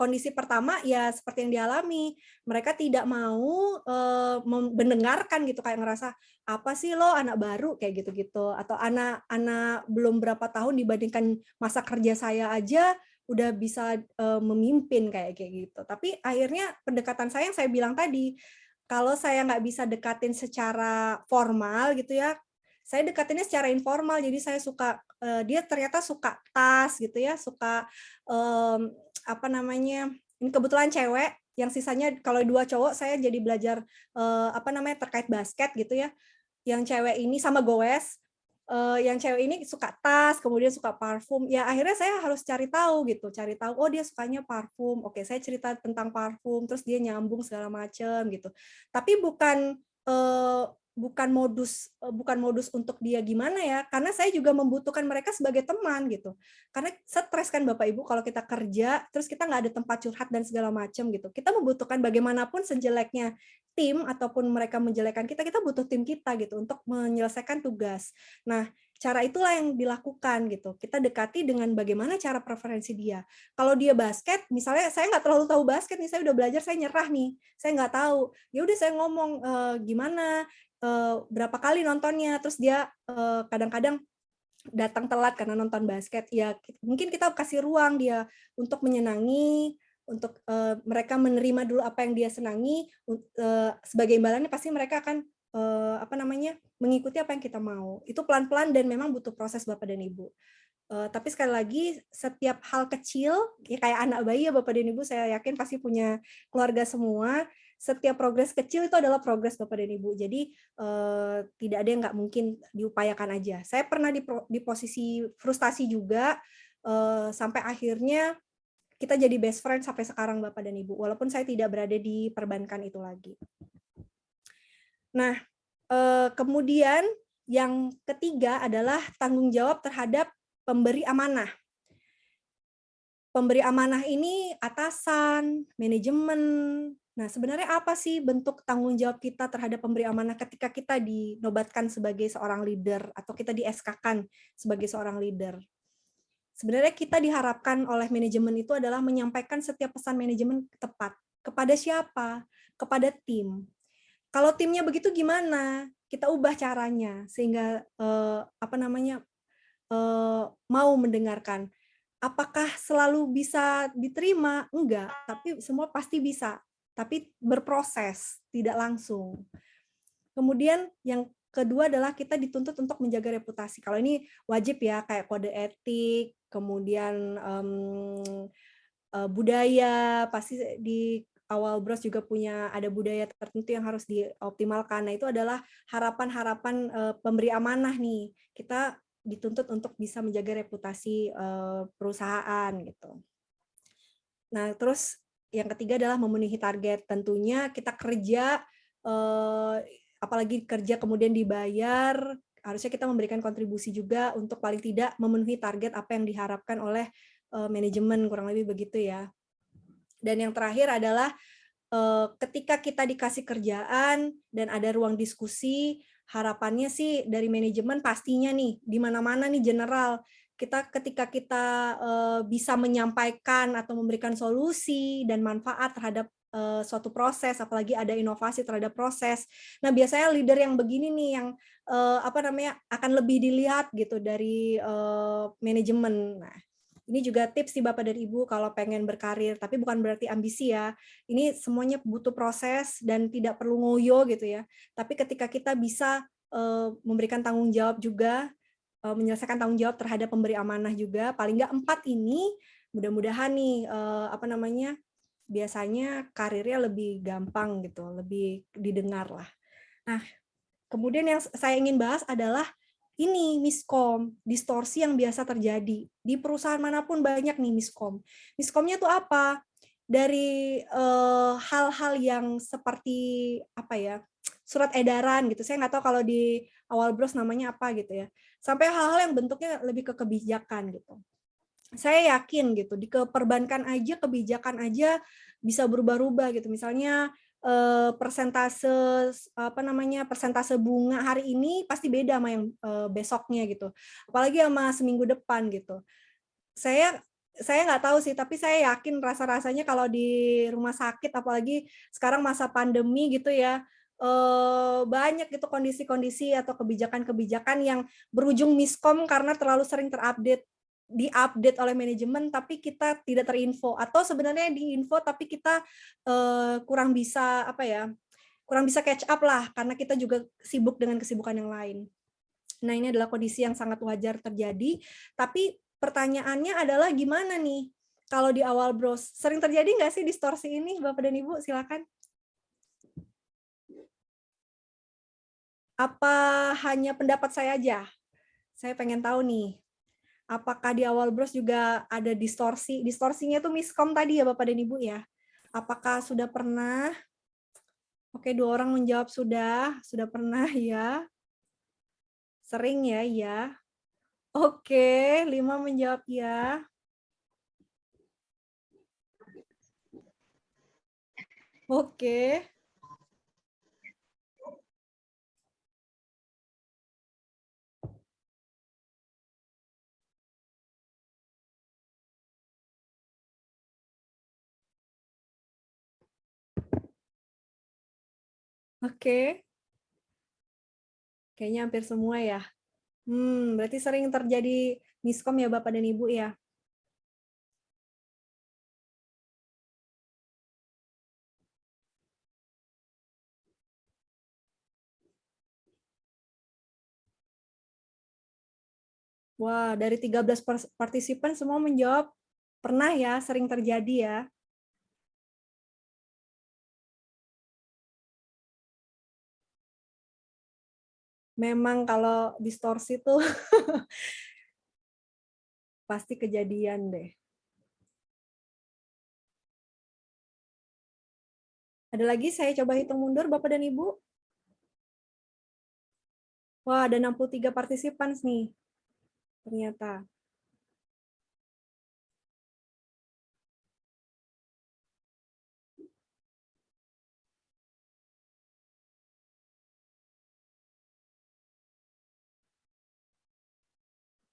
Speaker 1: kondisi pertama ya seperti yang dialami, mereka tidak mau mendengarkan gitu, kayak ngerasa apa sih lo anak baru kayak gitu-gitu, atau anak belum berapa tahun dibandingkan masa kerja saya aja udah bisa memimpin kayak gitu. Tapi akhirnya pendekatan saya yang saya bilang tadi, kalau saya nggak bisa dekatin secara formal gitu ya, saya dekatinnya secara informal. Jadi saya suka dia ternyata suka tas gitu ya, suka apa namanya, ini kebetulan cewek, yang sisanya kalau 2 cowok saya jadi belajar apa namanya, terkait basket gitu ya. Yang cewek ini sama goes, yang cewek ini suka tas, kemudian suka parfum. Ya akhirnya saya harus cari tahu gitu, cari tahu, oh dia sukanya parfum. Oke, saya cerita tentang parfum, terus dia nyambung segala macam gitu. Tapi bukan modus untuk dia gimana ya, karena saya juga membutuhkan mereka sebagai teman gitu. Karena stres kan Bapak Ibu kalau kita kerja terus kita nggak ada tempat curhat dan segala macam gitu. Kita membutuhkan bagaimanapun sejeleknya tim ataupun mereka menjelekkan kita butuh tim kita gitu untuk menyelesaikan tugas. Nah, cara itulah yang dilakukan gitu. Kita dekati dengan bagaimana cara preferensi dia. Kalau dia basket, misalnya saya nggak terlalu tahu basket nih, saya udah belajar, saya nyerah nih, saya nggak tahu. Ya udah saya ngomong gimana, berapa kali nontonnya, terus dia kadang-kadang datang telat karena nonton basket. Ya mungkin kita kasih ruang dia untuk menyenangi, untuk mereka menerima dulu apa yang dia senangi. Sebagai imbalannya pasti mereka akan apa namanya, mengikuti apa yang kita mau. Itu pelan-pelan dan memang butuh proses Bapak dan Ibu. Tapi sekali lagi setiap hal kecil, ya kayak anak bayi ya Bapak dan Ibu, saya yakin pasti punya keluarga semua. Setiap progres kecil itu adalah progres Bapak dan Ibu. Jadi tidak ada yang nggak mungkin diupayakan aja. Saya pernah di posisi frustasi juga, sampai akhirnya kita jadi best friend sampai sekarang Bapak dan Ibu, walaupun saya tidak berada di perbankan itu lagi. Nah, kemudian yang ketiga adalah tanggung jawab terhadap pemberi amanah. Pemberi amanah ini atasan, manajemen. Nah, sebenarnya apa sih bentuk tanggung jawab kita terhadap pemberi amanah ketika kita dinobatkan sebagai seorang leader atau kita di SK-kan sebagai seorang leader? Sebenarnya kita diharapkan oleh manajemen itu adalah menyampaikan setiap pesan manajemen tepat. Kepada siapa? Kepada tim. Kalau timnya begitu gimana? Kita ubah caranya sehingga apa namanya, mau mendengarkan. Apakah selalu bisa diterima? Enggak, tapi semua pasti bisa. Tapi berproses, tidak langsung. Kemudian yang kedua adalah kita dituntut untuk menjaga reputasi. Kalau ini wajib ya, kayak kode etik, kemudian budaya, pasti di awal BROS juga ada budaya tertentu yang harus dioptimalkan. Nah, itu adalah harapan-harapan pemberi amanah nih. Kita dituntut untuk bisa menjaga reputasi perusahaan gitu. Nah, terus yang ketiga adalah memenuhi target. Tentunya kita kerja, apalagi kerja kemudian dibayar, harusnya kita memberikan kontribusi juga untuk paling tidak memenuhi target apa yang diharapkan oleh manajemen, kurang lebih begitu ya. Dan yang terakhir adalah ketika kita dikasih kerjaan dan ada ruang diskusi, harapannya sih dari manajemen pastinya nih, di mana-mana nih general, ketika kita bisa menyampaikan atau memberikan solusi dan manfaat terhadap suatu proses, apalagi ada inovasi terhadap proses. Nah, biasanya leader yang begini nih yang apa namanya, akan lebih dilihat gitu dari manajemen. Nah, ini juga tips nih Bapak dan Ibu kalau pengen berkarir, tapi bukan berarti ambisi ya. Ini semuanya butuh proses dan tidak perlu ngoyo gitu ya. Tapi ketika kita bisa memberikan tanggung jawab juga, menyelesaikan tanggung jawab terhadap pemberi amanah juga, paling nggak 4 ini, mudah-mudahan nih apa namanya, biasanya karirnya lebih gampang gitu, lebih didengar lah. Nah, kemudian yang saya ingin bahas adalah ini miskom, distorsi yang biasa terjadi. Di perusahaan manapun banyak nih miskom. Miskomnya tuh apa? dari hal-hal yang seperti apa ya, surat edaran gitu. Saya nggak tahu kalau di awal bros namanya apa gitu ya. Sampai hal-hal yang bentuknya lebih ke kebijakan gitu. Saya yakin gitu di perbankan aja, kebijakan aja bisa berubah-ubah gitu. Misalnya persentase persentase bunga hari ini pasti beda sama yang besoknya gitu. Apalagi sama seminggu depan gitu. Saya nggak tahu sih, tapi saya yakin rasa-rasanya kalau di rumah sakit, apalagi sekarang masa pandemi gitu ya, banyak gitu kondisi-kondisi atau kebijakan-kebijakan yang berujung miskom karena terlalu sering diupdate oleh manajemen, tapi kita tidak terinfo, atau sebenarnya diinfo tapi kita kurang bisa kurang bisa catch up lah karena kita juga sibuk dengan kesibukan yang lain. Nah, ini adalah kondisi yang sangat wajar terjadi, tapi pertanyaannya adalah gimana nih kalau di awal bros? Sering terjadi nggak sih distorsi ini, Bapak dan Ibu? Silakan. Apa hanya pendapat saya aja? Saya pengen tahu nih, apakah di awal bros juga ada distorsi? Distorsinya itu miskom tadi ya Bapak dan Ibu ya? Apakah sudah pernah? Oke, 2 orang menjawab sudah pernah ya. Sering ya, iya. Oke, 5 menjawab ya. Oke. Oke. Kayaknya hampir semua ya. Berarti sering terjadi miskom ya Bapak dan Ibu ya. Wah, dari 13 partisipan semua menjawab pernah ya, sering terjadi ya. Memang kalau distorsi tuh pasti kejadian deh. Ada lagi saya coba hitung mundur Bapak dan Ibu. Wah, ada 63 partisipan nih. Ternyata.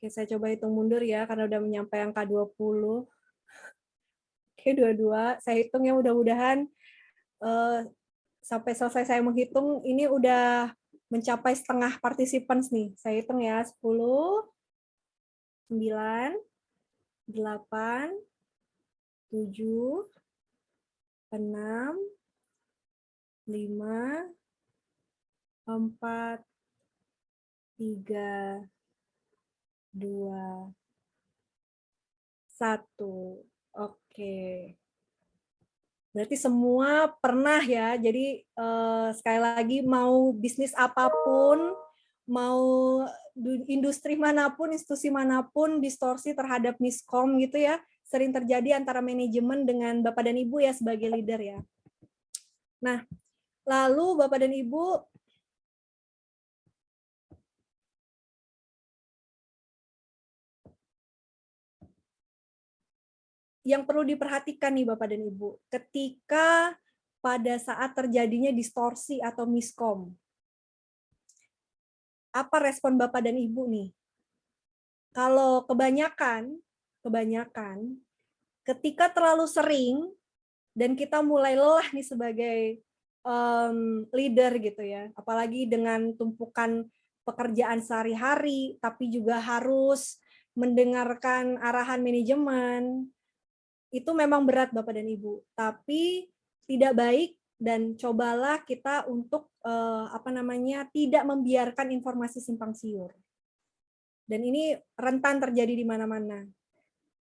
Speaker 1: Oke, saya coba hitung mundur ya, karena udah menyampai angka 20. Oke, 22. Saya hitung ya, mudah-mudahan sampai selesai saya menghitung, ini udah mencapai setengah partisipan nih. Saya hitung ya, 10, 9, 8, 7, 6, 5, 4, 3, 2, 1. Oke. Berarti semua pernah ya. Jadi sekali lagi mau bisnis apapun, mau industri manapun, institusi manapun, distorsi terhadap miskom gitu ya, sering terjadi antara manajemen dengan Bapak dan Ibu ya sebagai leader ya. Nah, lalu Bapak dan Ibu yang perlu diperhatikan nih Bapak dan Ibu, ketika pada saat terjadinya distorsi atau miskom. Apa respon Bapak dan Ibu nih? Kalau kebanyakan ketika terlalu sering dan kita mulai lelah nih sebagai leader gitu ya, apalagi dengan tumpukan pekerjaan sehari-hari, tapi juga harus mendengarkan arahan manajemen, itu memang berat Bapak dan Ibu, tapi tidak baik dan cobalah kita untuk tidak membiarkan informasi simpang siur. Dan ini rentan terjadi di mana-mana.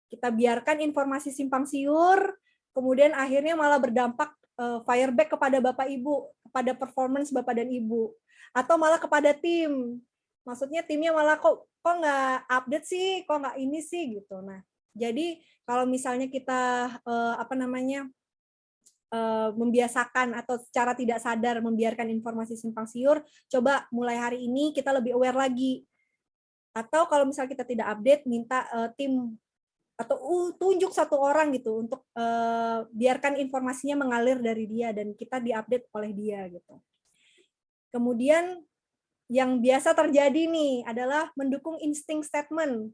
Speaker 1: Kita biarkan informasi simpang siur, kemudian akhirnya malah berdampak fireback kepada Bapak Ibu, kepada performance Bapak dan Ibu, atau malah kepada tim. Maksudnya timnya malah kok nggak update sih, kok nggak ini sih gitu. Nah, jadi kalau misalnya kita membiasakan atau secara tidak sadar membiarkan informasi simpang siur, coba mulai hari ini kita lebih aware lagi. Atau kalau misalnya kita tidak update, minta tim atau tunjuk satu orang gitu untuk biarkan informasinya mengalir dari dia dan kita diupdate oleh dia gitu. Kemudian yang biasa terjadi nih adalah mendukung insting statement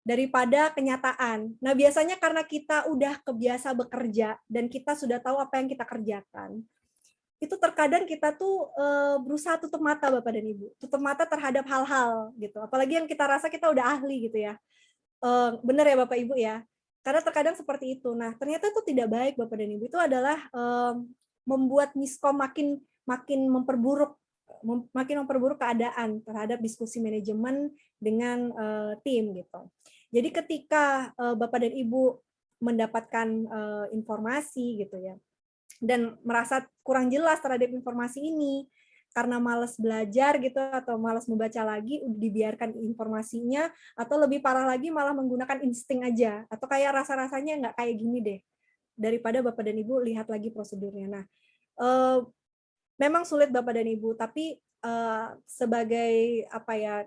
Speaker 1: daripada kenyataan. Nah, biasanya karena kita udah kebiasa bekerja dan kita sudah tahu apa yang kita kerjakan, itu terkadang kita tuh berusaha tutup mata Bapak dan Ibu, tutup mata terhadap hal-hal gitu. Apalagi yang kita rasa kita udah ahli gitu ya. Benar ya Bapak Ibu ya. Karena terkadang seperti itu. Nah, ternyata itu tidak baik Bapak dan Ibu. Itu adalah membuat miskom makin memperburuk keadaan terhadap diskusi manajemen dengan tim gitu. Jadi ketika Bapak dan Ibu mendapatkan informasi gitu ya, dan merasa kurang jelas terhadap informasi ini, karena malas belajar gitu atau malas membaca lagi, dibiarkan informasinya, atau lebih parah lagi malah menggunakan insting aja, atau kayak rasa-rasanya nggak kayak gini deh, daripada Bapak dan Ibu lihat lagi prosedurnya. Nah, memang sulit Bapak dan Ibu, tapi sebagai apa ya,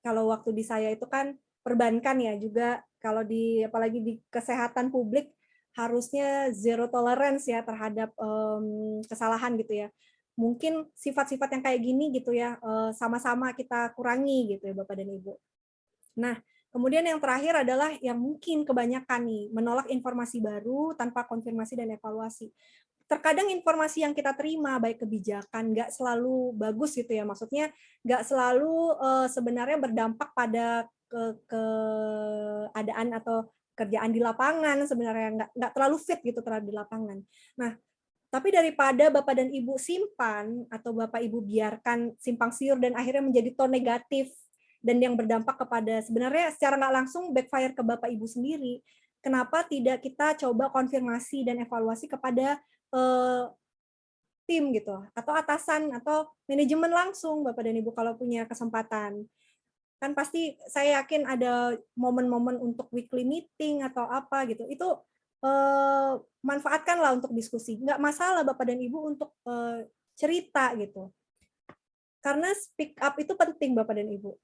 Speaker 1: kalau waktu di saya itu kan perbankan ya juga, kalau apalagi di kesehatan publik harusnya zero tolerance ya terhadap kesalahan gitu ya. Mungkin sifat-sifat yang kayak gini gitu ya sama-sama kita kurangi gitu ya Bapak dan Ibu. Nah, kemudian yang terakhir adalah yang mungkin kebanyakan nih, menolak informasi baru tanpa konfirmasi dan evaluasi. Terkadang informasi yang kita terima, baik kebijakan, nggak selalu bagus gitu ya, maksudnya nggak selalu sebenarnya berdampak pada keadaan atau kerjaan di lapangan, sebenarnya nggak terlalu fit gitu terhadap di lapangan. Nah, tapi daripada Bapak dan Ibu simpan atau Bapak Ibu biarkan simpang siur dan akhirnya menjadi tone negatif dan yang berdampak kepada sebenarnya secara nggak langsung backfire ke Bapak Ibu sendiri, kenapa tidak kita coba konfirmasi dan evaluasi kepada tim gitu atau atasan atau manajemen langsung Bapak dan Ibu kalau punya kesempatan. Kan pasti saya yakin ada momen-momen untuk weekly meeting atau apa gitu. Itu manfaatkanlah untuk diskusi. Nggak masalah Bapak dan Ibu untuk cerita gitu. Karena speak up itu penting Bapak dan Ibu.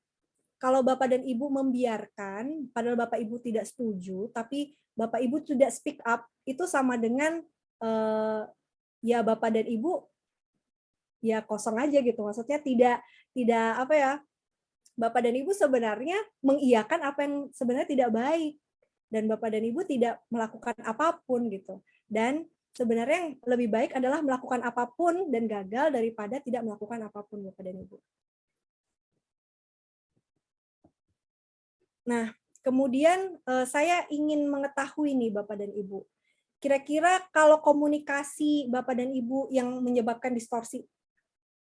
Speaker 1: Kalau Bapak dan Ibu membiarkan, padahal Bapak Ibu tidak setuju, tapi Bapak Ibu tidak speak up, itu sama dengan ya Bapak dan Ibu ya kosong aja gitu. Maksudnya tidak apa ya, Bapak dan Ibu sebenarnya mengiyakan apa yang sebenarnya tidak baik. Dan Bapak dan Ibu tidak melakukan apapun gitu. Dan sebenarnya yang lebih baik adalah melakukan apapun dan gagal daripada tidak melakukan apapun Bapak dan Ibu. Nah, kemudian saya ingin mengetahui nih Bapak dan Ibu. Kira-kira kalau komunikasi Bapak dan Ibu yang menyebabkan distorsi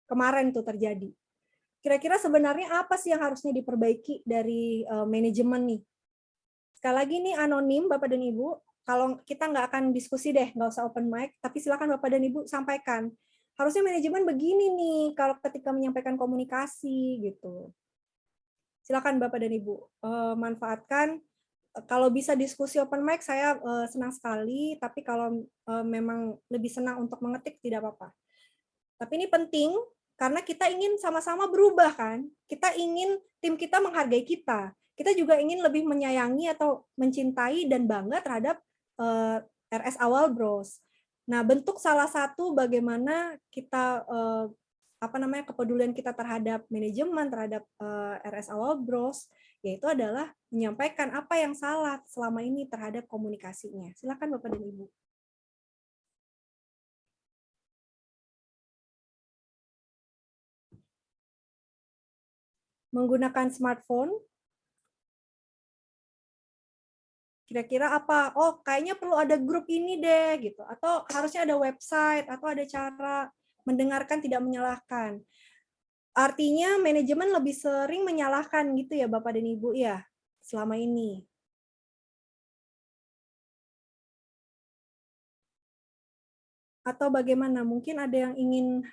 Speaker 1: kemarin itu terjadi, kira-kira sebenarnya apa sih yang harusnya diperbaiki dari manajemen nih? Sekali lagi nih anonim Bapak dan Ibu, kalau kita nggak akan diskusi deh, nggak usah open mic, tapi silakan Bapak dan Ibu sampaikan. Harusnya manajemen begini nih kalau ketika menyampaikan komunikasi gitu. Silakan Bapak dan Ibu manfaatkan. Kalau bisa diskusi open mic saya senang sekali, tapi kalau memang lebih senang untuk mengetik tidak apa-apa. Tapi ini penting karena kita ingin sama-sama berubah kan. Kita ingin tim kita menghargai kita. Kita juga ingin lebih menyayangi atau mencintai dan bangga terhadap RS Awal Bros. Nah, bentuk salah satu bagaimana kita kepedulian kita terhadap manajemen, terhadap RS Awal Bros, yaitu adalah menyampaikan apa yang salah selama ini terhadap komunikasinya. Silakan Bapak dan Ibu. Menggunakan smartphone, kira-kira apa? Oh, kayaknya perlu ada grup ini deh, gitu. Atau harusnya ada website, atau ada cara mendengarkan tidak menyalahkan. Artinya manajemen lebih sering menyalahkan gitu ya Bapak dan Ibu ya, selama ini. Atau bagaimana? Mungkin ada yang ingin,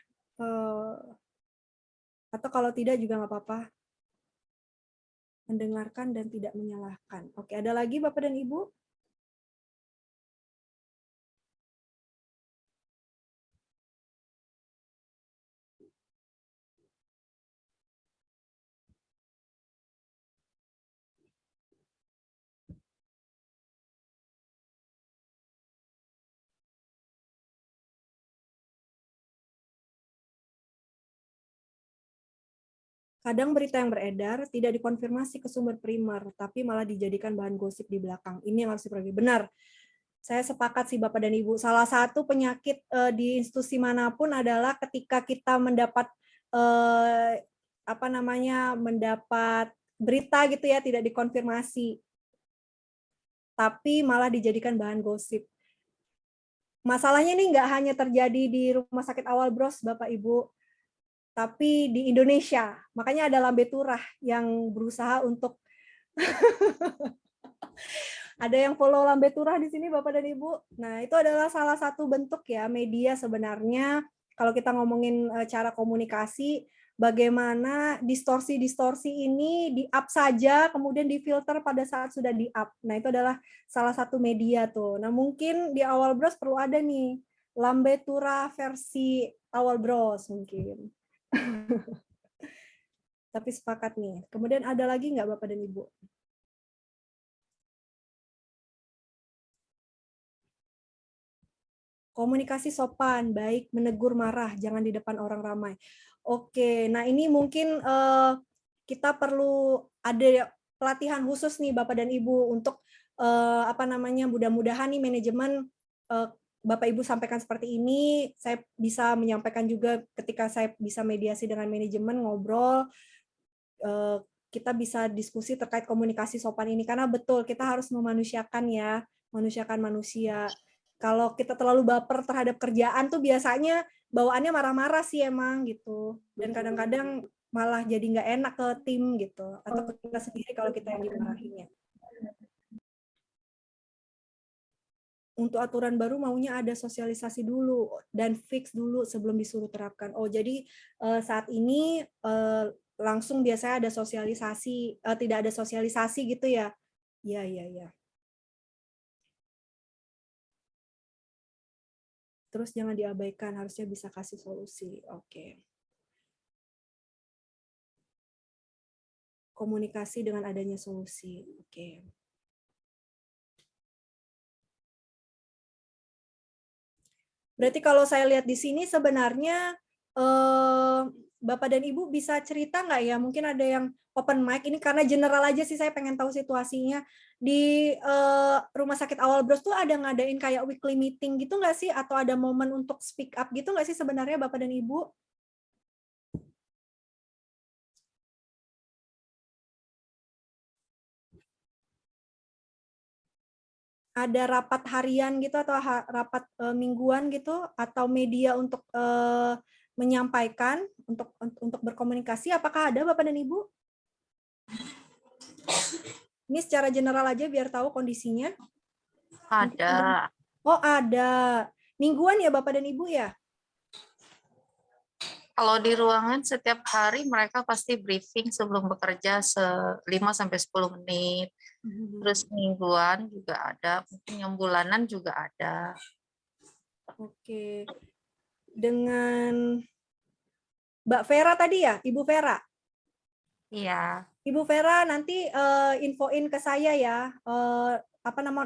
Speaker 1: atau kalau tidak juga nggak apa-apa, mendengarkan dan tidak menyalahkan. Oke, ada lagi Bapak dan Ibu? Kadang berita yang beredar tidak dikonfirmasi ke sumber primer, tapi malah dijadikan bahan gosip di belakang. Ini yang harus diperhatikan. Benar. Saya sepakat sih Bapak dan Ibu. Salah satu penyakit di institusi manapun adalah ketika kita mendapat mendapat berita gitu ya, tidak dikonfirmasi, tapi malah dijadikan bahan gosip. Masalahnya ini nggak hanya terjadi di Rumah Sakit Awal Bros, Bapak Ibu, tapi di Indonesia. Makanya ada Lambe Turah yang berusaha untuk ada yang follow Lambe Turah di sini Bapak dan Ibu. Nah, itu adalah salah satu bentuk ya media sebenarnya kalau kita ngomongin cara komunikasi, bagaimana distorsi-distorsi ini di-up saja, kemudian difilter pada saat sudah di-up. Nah, itu adalah salah satu media tuh. Nah, mungkin di Awal Bros perlu ada nih Lambe Turah versi Awal Bros mungkin. Tapi sepakat nih. Kemudian ada lagi nggak Bapak dan Ibu? Komunikasi sopan, baik menegur marah, jangan di depan orang ramai. Oke, nah ini mungkin kita perlu ada pelatihan khusus nih Bapak dan Ibu untuk mudah-mudahan nih manajemen Bapak Ibu sampaikan seperti ini, saya bisa menyampaikan juga ketika saya bisa mediasi dengan manajemen, ngobrol, kita bisa diskusi terkait komunikasi sopan ini, karena betul kita harus memanusiakan ya, manusiakan manusia. Kalau kita terlalu baper terhadap kerjaan tuh biasanya bawaannya marah-marah sih emang gitu, dan kadang-kadang malah jadi nggak enak ke tim gitu, atau ke kita sendiri kalau kita yang dimarahinnya. Untuk aturan baru maunya ada sosialisasi dulu dan fix dulu sebelum disuruh terapkan. Oh, jadi saat ini langsung biasanya ada sosialisasi, tidak ada sosialisasi gitu ya? Iya. Terus jangan diabaikan, harusnya bisa kasih solusi. Oke. Komunikasi dengan adanya solusi. Oke. Berarti kalau saya lihat di sini sebenarnya Bapak dan Ibu bisa cerita nggak ya? Mungkin ada yang open mic ini karena general aja sih, saya pengen tahu situasinya di Rumah Sakit Awal Bros tuh ada ngadain kayak weekly meeting gitu nggak sih? Atau ada momen untuk speak up gitu nggak sih sebenarnya Bapak dan Ibu? Ada rapat harian gitu atau rapat mingguan gitu atau media untuk menyampaikan untuk berkomunikasi, apakah ada Bapak dan Ibu? Ini secara general aja biar tahu kondisinya.
Speaker 2: Ada.
Speaker 1: Oh, ada. Mingguan ya Bapak dan Ibu ya?
Speaker 2: Kalau di ruangan setiap hari mereka pasti briefing sebelum bekerja 5-10 menit. Terus mingguan juga ada, mungkin yang bulanan juga ada.
Speaker 1: Oke. Dengan Mbak Vera tadi ya, Ibu Vera?
Speaker 2: Iya.
Speaker 1: Ibu Vera nanti infoin ke saya ya,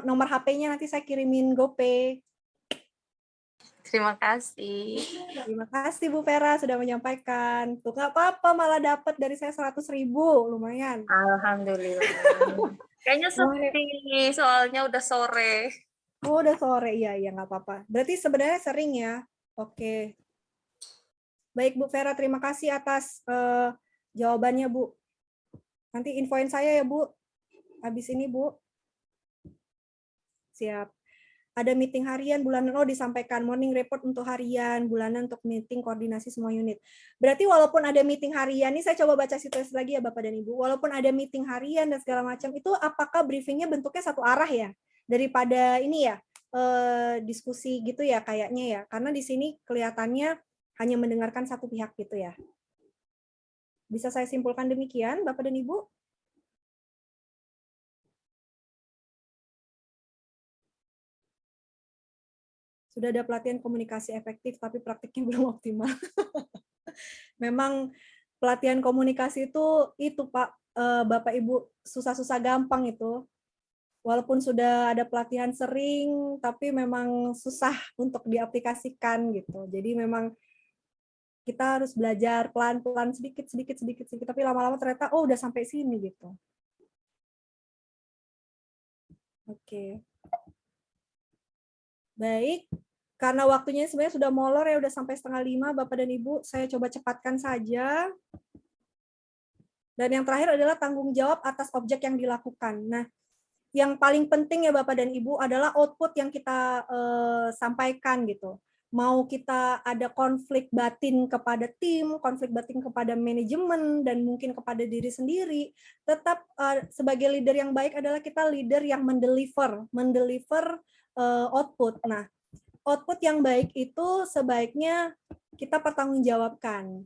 Speaker 1: nomor HP-nya nanti saya kirimin GoPay.
Speaker 2: Terima kasih.
Speaker 1: Terima kasih Bu Vera sudah menyampaikan. Tuh nggak apa-apa, malah dapat dari saya 100.000, lumayan.
Speaker 2: Alhamdulillah. Kayaknya sepi, soalnya udah sore.
Speaker 1: Oh, udah sore, iya nggak apa-apa. Berarti sebenarnya sering ya. Oke. Baik Bu Vera, terima kasih atas jawabannya Bu. Nanti infoin saya ya Bu. Habis ini Bu. Siap. Ada meeting harian bulanan, disampaikan morning report untuk harian, bulanan untuk meeting koordinasi semua unit. Berarti walaupun ada meeting harian, ini saya coba baca situasi lagi ya Bapak dan Ibu, walaupun ada meeting harian dan segala macam, itu apakah briefingnya bentuknya satu arah ya? Daripada ini ya, diskusi gitu ya kayaknya ya, karena di sini kelihatannya hanya mendengarkan satu pihak gitu ya. Bisa saya simpulkan demikian Bapak dan Ibu? Sudah ada pelatihan komunikasi efektif, tapi praktiknya belum optimal. Memang pelatihan komunikasi itu Pak, Bapak Ibu, susah-susah gampang itu. Walaupun sudah ada pelatihan sering, tapi memang susah untuk diaplikasikan gitu. Jadi memang kita harus belajar pelan-pelan sedikit, tapi lama-lama ternyata oh udah sampai sini gitu. Oke. Baik, karena waktunya sebenarnya sudah molor ya, udah sampai 4:30, Bapak dan Ibu, saya coba cepatkan saja. Dan yang terakhir adalah tanggung jawab atas objek yang dilakukan. Nah, yang paling penting ya Bapak dan Ibu adalah output yang kita sampaikan gitu. Mau kita ada konflik batin kepada tim, konflik batin kepada manajemen, dan mungkin kepada diri sendiri, tetap sebagai leader yang baik adalah kita leader yang mendeliver output. Nah, output yang baik itu sebaiknya kita pertanggungjawabkan.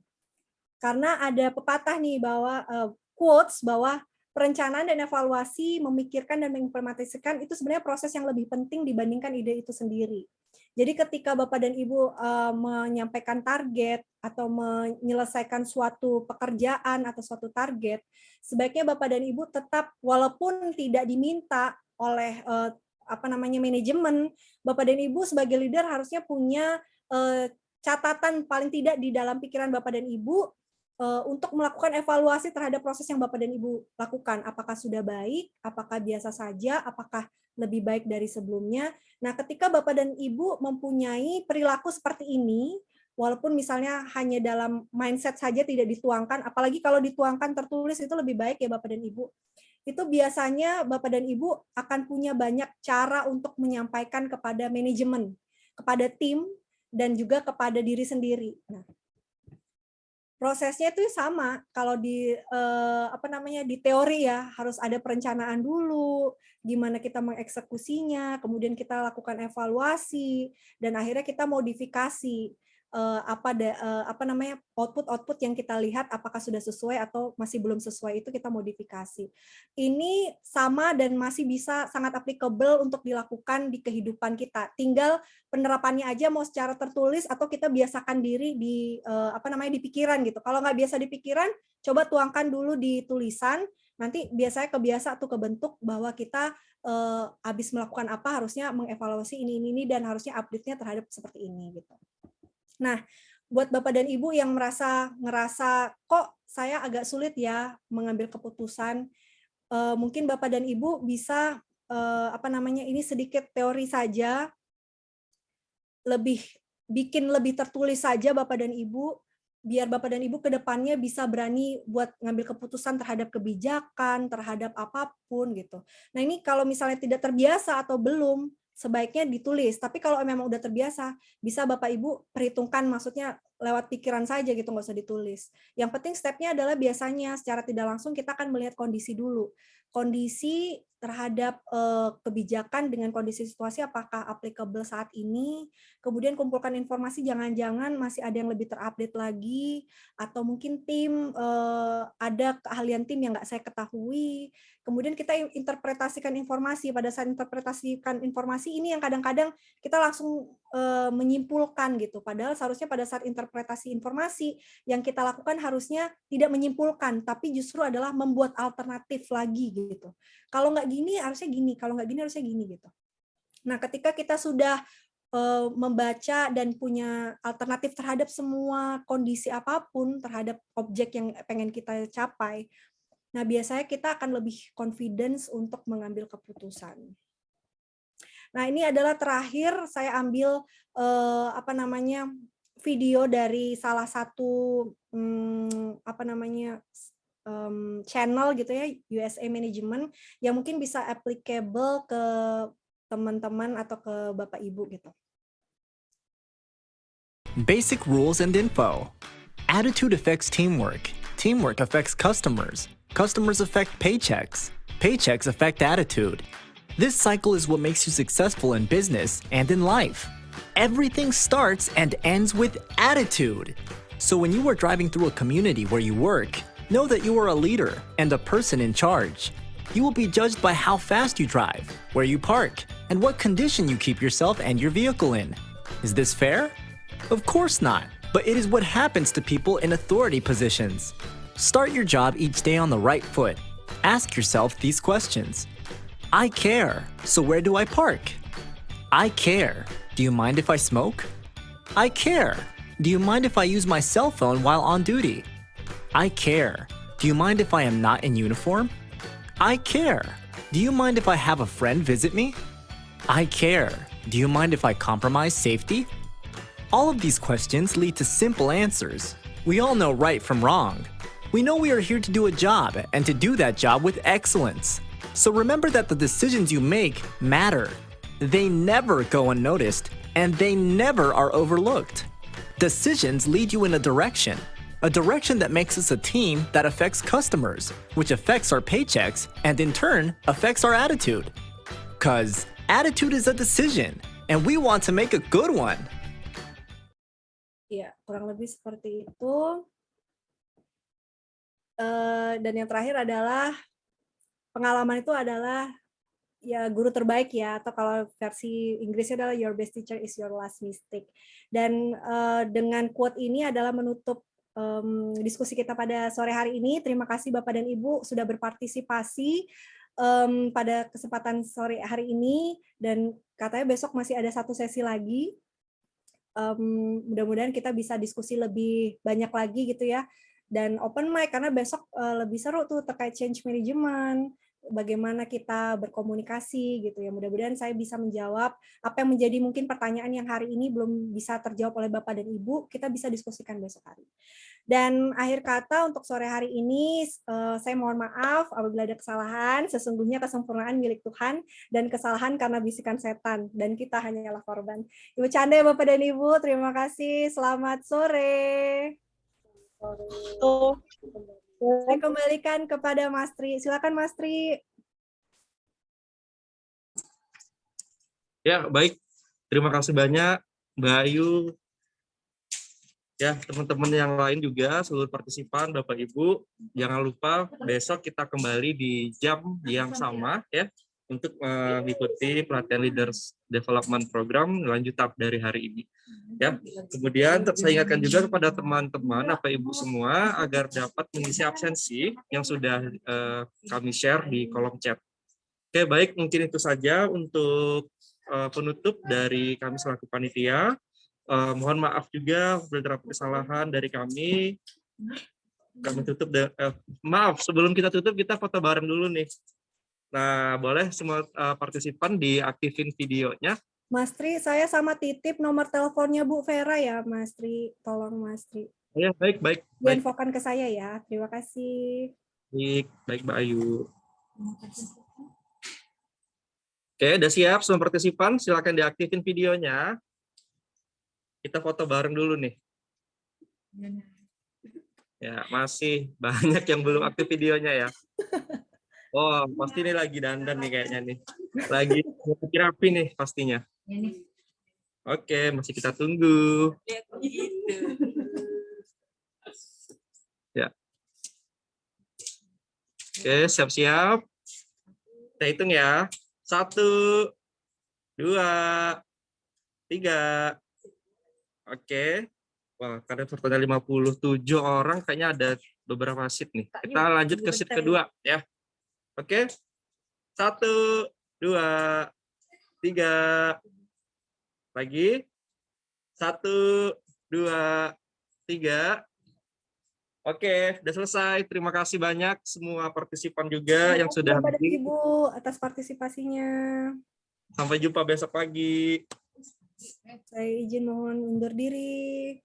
Speaker 1: Karena ada pepatah nih bahwa quotes bahwa perencanaan dan evaluasi, memikirkan dan mengimplementasikan itu sebenarnya proses yang lebih penting dibandingkan ide itu sendiri. Jadi ketika Bapak dan Ibu menyampaikan target atau menyelesaikan suatu pekerjaan atau suatu target, sebaiknya Bapak dan Ibu tetap walaupun tidak diminta oleh manajemen, Bapak dan Ibu sebagai leader harusnya punya catatan paling tidak di dalam pikiran Bapak dan Ibu untuk melakukan evaluasi terhadap proses yang Bapak dan Ibu lakukan. Apakah sudah baik, apakah biasa saja, apakah lebih baik dari sebelumnya. Nah, ketika Bapak dan Ibu mempunyai perilaku seperti ini, walaupun misalnya hanya dalam mindset saja tidak dituangkan, apalagi kalau dituangkan tertulis itu lebih baik ya Bapak dan Ibu. Itu biasanya Bapak dan Ibu akan punya banyak cara untuk menyampaikan kepada manajemen, kepada tim, dan juga kepada diri sendiri. Nah, prosesnya itu sama kalau di di teori ya, harus ada perencanaan dulu, gimana kita mengeksekusinya, kemudian kita lakukan evaluasi, dan akhirnya kita modifikasi output yang kita lihat apakah sudah sesuai atau masih belum sesuai, itu kita modifikasi. Ini sama dan masih bisa sangat applicable untuk dilakukan di kehidupan kita. Tinggal penerapannya aja mau secara tertulis atau kita biasakan diri di di pikiran gitu. Kalau nggak biasa di pikiran, coba tuangkan dulu di tulisan. Nanti biasanya kebiasa tuh kebentuk bahwa kita habis melakukan apa harusnya mengevaluasi ini dan harusnya update-nya terhadap seperti ini gitu. Nah, buat Bapak dan Ibu yang ngerasa kok saya agak sulit ya mengambil keputusan, mungkin Bapak dan Ibu bisa ini sedikit teori saja, bikin lebih tertulis saja Bapak dan Ibu, biar Bapak dan Ibu ke depannya bisa berani buat ngambil keputusan terhadap kebijakan, terhadap apapun gitu. Nah, ini kalau misalnya tidak terbiasa atau belum, sebaiknya ditulis. Tapi kalau memang udah terbiasa, bisa Bapak Ibu perhitungkan, maksudnya lewat pikiran saja gitu, nggak usah ditulis. Yang penting stepnya adalah biasanya secara tidak langsung kita akan melihat kondisi dulu. Kondisi terhadap kebijakan dengan kondisi situasi apakah applicable saat ini, kemudian kumpulkan informasi, jangan-jangan masih ada yang lebih terupdate lagi, atau mungkin tim, ada keahlian tim yang nggak saya ketahui, kemudian kita interpretasikan informasi. Pada saat interpretasikan informasi ini yang kadang-kadang kita langsung menyimpulkan gitu, padahal seharusnya pada saat interpretasi informasi yang kita lakukan harusnya tidak menyimpulkan, tapi justru adalah membuat alternatif lagi gitu. Kalau nggak gini harusnya gini, kalau nggak gini harusnya gini gitu. Nah, ketika kita sudah membaca dan punya alternatif terhadap semua kondisi apapun, terhadap objek yang pengen kita capai, nah biasanya kita akan lebih confidence untuk mengambil keputusan. Nah, ini adalah terakhir saya ambil video dari salah satu channel gitu ya, USA Management, yang mungkin bisa applicable ke teman-teman atau ke Bapak Ibu gitu.
Speaker 8: Basic rules and info. Attitude affects teamwork. Teamwork affects customers. Customers affect paychecks. Paychecks affect attitude. This cycle is what makes you successful in business and in life. Everything starts and ends with attitude. So when you are driving through a community where you work, know that you are a leader and a person in charge. You will be judged by how fast you drive, where you park, and what condition you keep yourself and your vehicle in. Is this fair? Of course not, but it is what happens to people in authority positions. Start your job each day on the right foot. Ask yourself these questions. I care, so where do I park? I care. Do you mind if I smoke? I care. Do you mind if I use my cell phone while on duty? I care. Do you mind if I am not in uniform? I care. Do you mind if I have a friend visit me? I care. Do you mind if I compromise safety? All of these questions lead to simple answers. We all know right from wrong. We know we are here to do a job and to do that job with excellence. So remember that the decisions you make matter. They never go unnoticed, and they never are overlooked. Decisions lead you in a direction that makes us a team that affects customers, which affects our paychecks, and in turn affects our attitude. 'Cause attitude is a decision, and we want to make a good one.
Speaker 1: Iya, kurang lebih seperti itu. Dan yang terakhir adalah pengalaman itu adalah ya guru terbaik ya, atau kalau versi Inggrisnya adalah your best teacher is your last mistake. Dan dengan quote ini adalah menutup diskusi kita pada sore hari ini. Terima kasih Bapak dan Ibu sudah berpartisipasi pada kesempatan sore hari ini, dan katanya besok masih ada satu sesi lagi. Mudah-mudahan kita bisa diskusi lebih banyak lagi gitu ya, dan open mic karena besok lebih seru tuh terkait change management, bagaimana kita berkomunikasi gitu ya. Mudah-mudahan saya bisa menjawab apa yang menjadi mungkin pertanyaan yang hari ini belum bisa terjawab oleh Bapak dan Ibu, kita bisa diskusikan besok hari. Dan akhir kata untuk sore hari ini, saya mohon maaf apabila ada kesalahan. Sesungguhnya kesempurnaan milik Tuhan dan kesalahan karena bisikan setan, dan kita hanyalah korban. Ibu canda ya Bapak dan Ibu, terima kasih. Selamat sore. Saya kembalikan kepada Mas Tri. Silakan Mas Tri.
Speaker 9: Ya, baik. Terima kasih banyak Mbak Ayu. Ya, teman-teman yang lain juga, seluruh partisipan, Bapak Ibu, jangan lupa besok kita kembali di jam yang sama ya untuk mengikuti pelatihan Leaders Development Program lanjut tahap dari hari ini. Ya, kemudian saya ingatkan juga kepada teman-teman, Bapak Ibu semua, agar dapat mengisi absensi yang sudah kami share di kolom chat. Oke, baik, mungkin itu saja untuk penutup dari kami selaku panitia. Mohon maaf juga bila terdapat kesalahan dari kami. Kami tutup. Maaf, sebelum kita tutup kita foto bareng dulu nih. Nah, boleh semua partisipan diaktifin videonya.
Speaker 1: Mas Tri, saya sama titip nomor teleponnya Bu Vera ya, Mas Tri. Tolong Mas Tri.
Speaker 9: Ya, baik.
Speaker 1: Diinfokan ke saya ya. Terima kasih.
Speaker 9: Baik Mbak Ayu. Oke, udah siap semua partisipan? Silakan diaktifin videonya. Kita foto bareng dulu nih. Ya, masih banyak yang belum aktif videonya ya. Oh, pasti ini lagi dandan nih kayaknya nih. Lagi rapi nih pastinya. Oke, masih kita tunggu. Ya. Oke, siap-siap. Kita hitung ya. 1, 2, 3. Oke. Wah, karena totalnya 57 orang, kayaknya ada beberapa seat nih. Kita lanjut ke seat kedua ya. Oke. 1, 2, 3. Lagi. 1, 2, 3. Oke, udah selesai. Terima kasih banyak semua partisipan juga yang sudah
Speaker 1: hadir.
Speaker 9: hadir.
Speaker 1: Ibu atas partisipasinya.
Speaker 9: Sampai jumpa besok pagi.
Speaker 1: Saya izin mohon undur diri.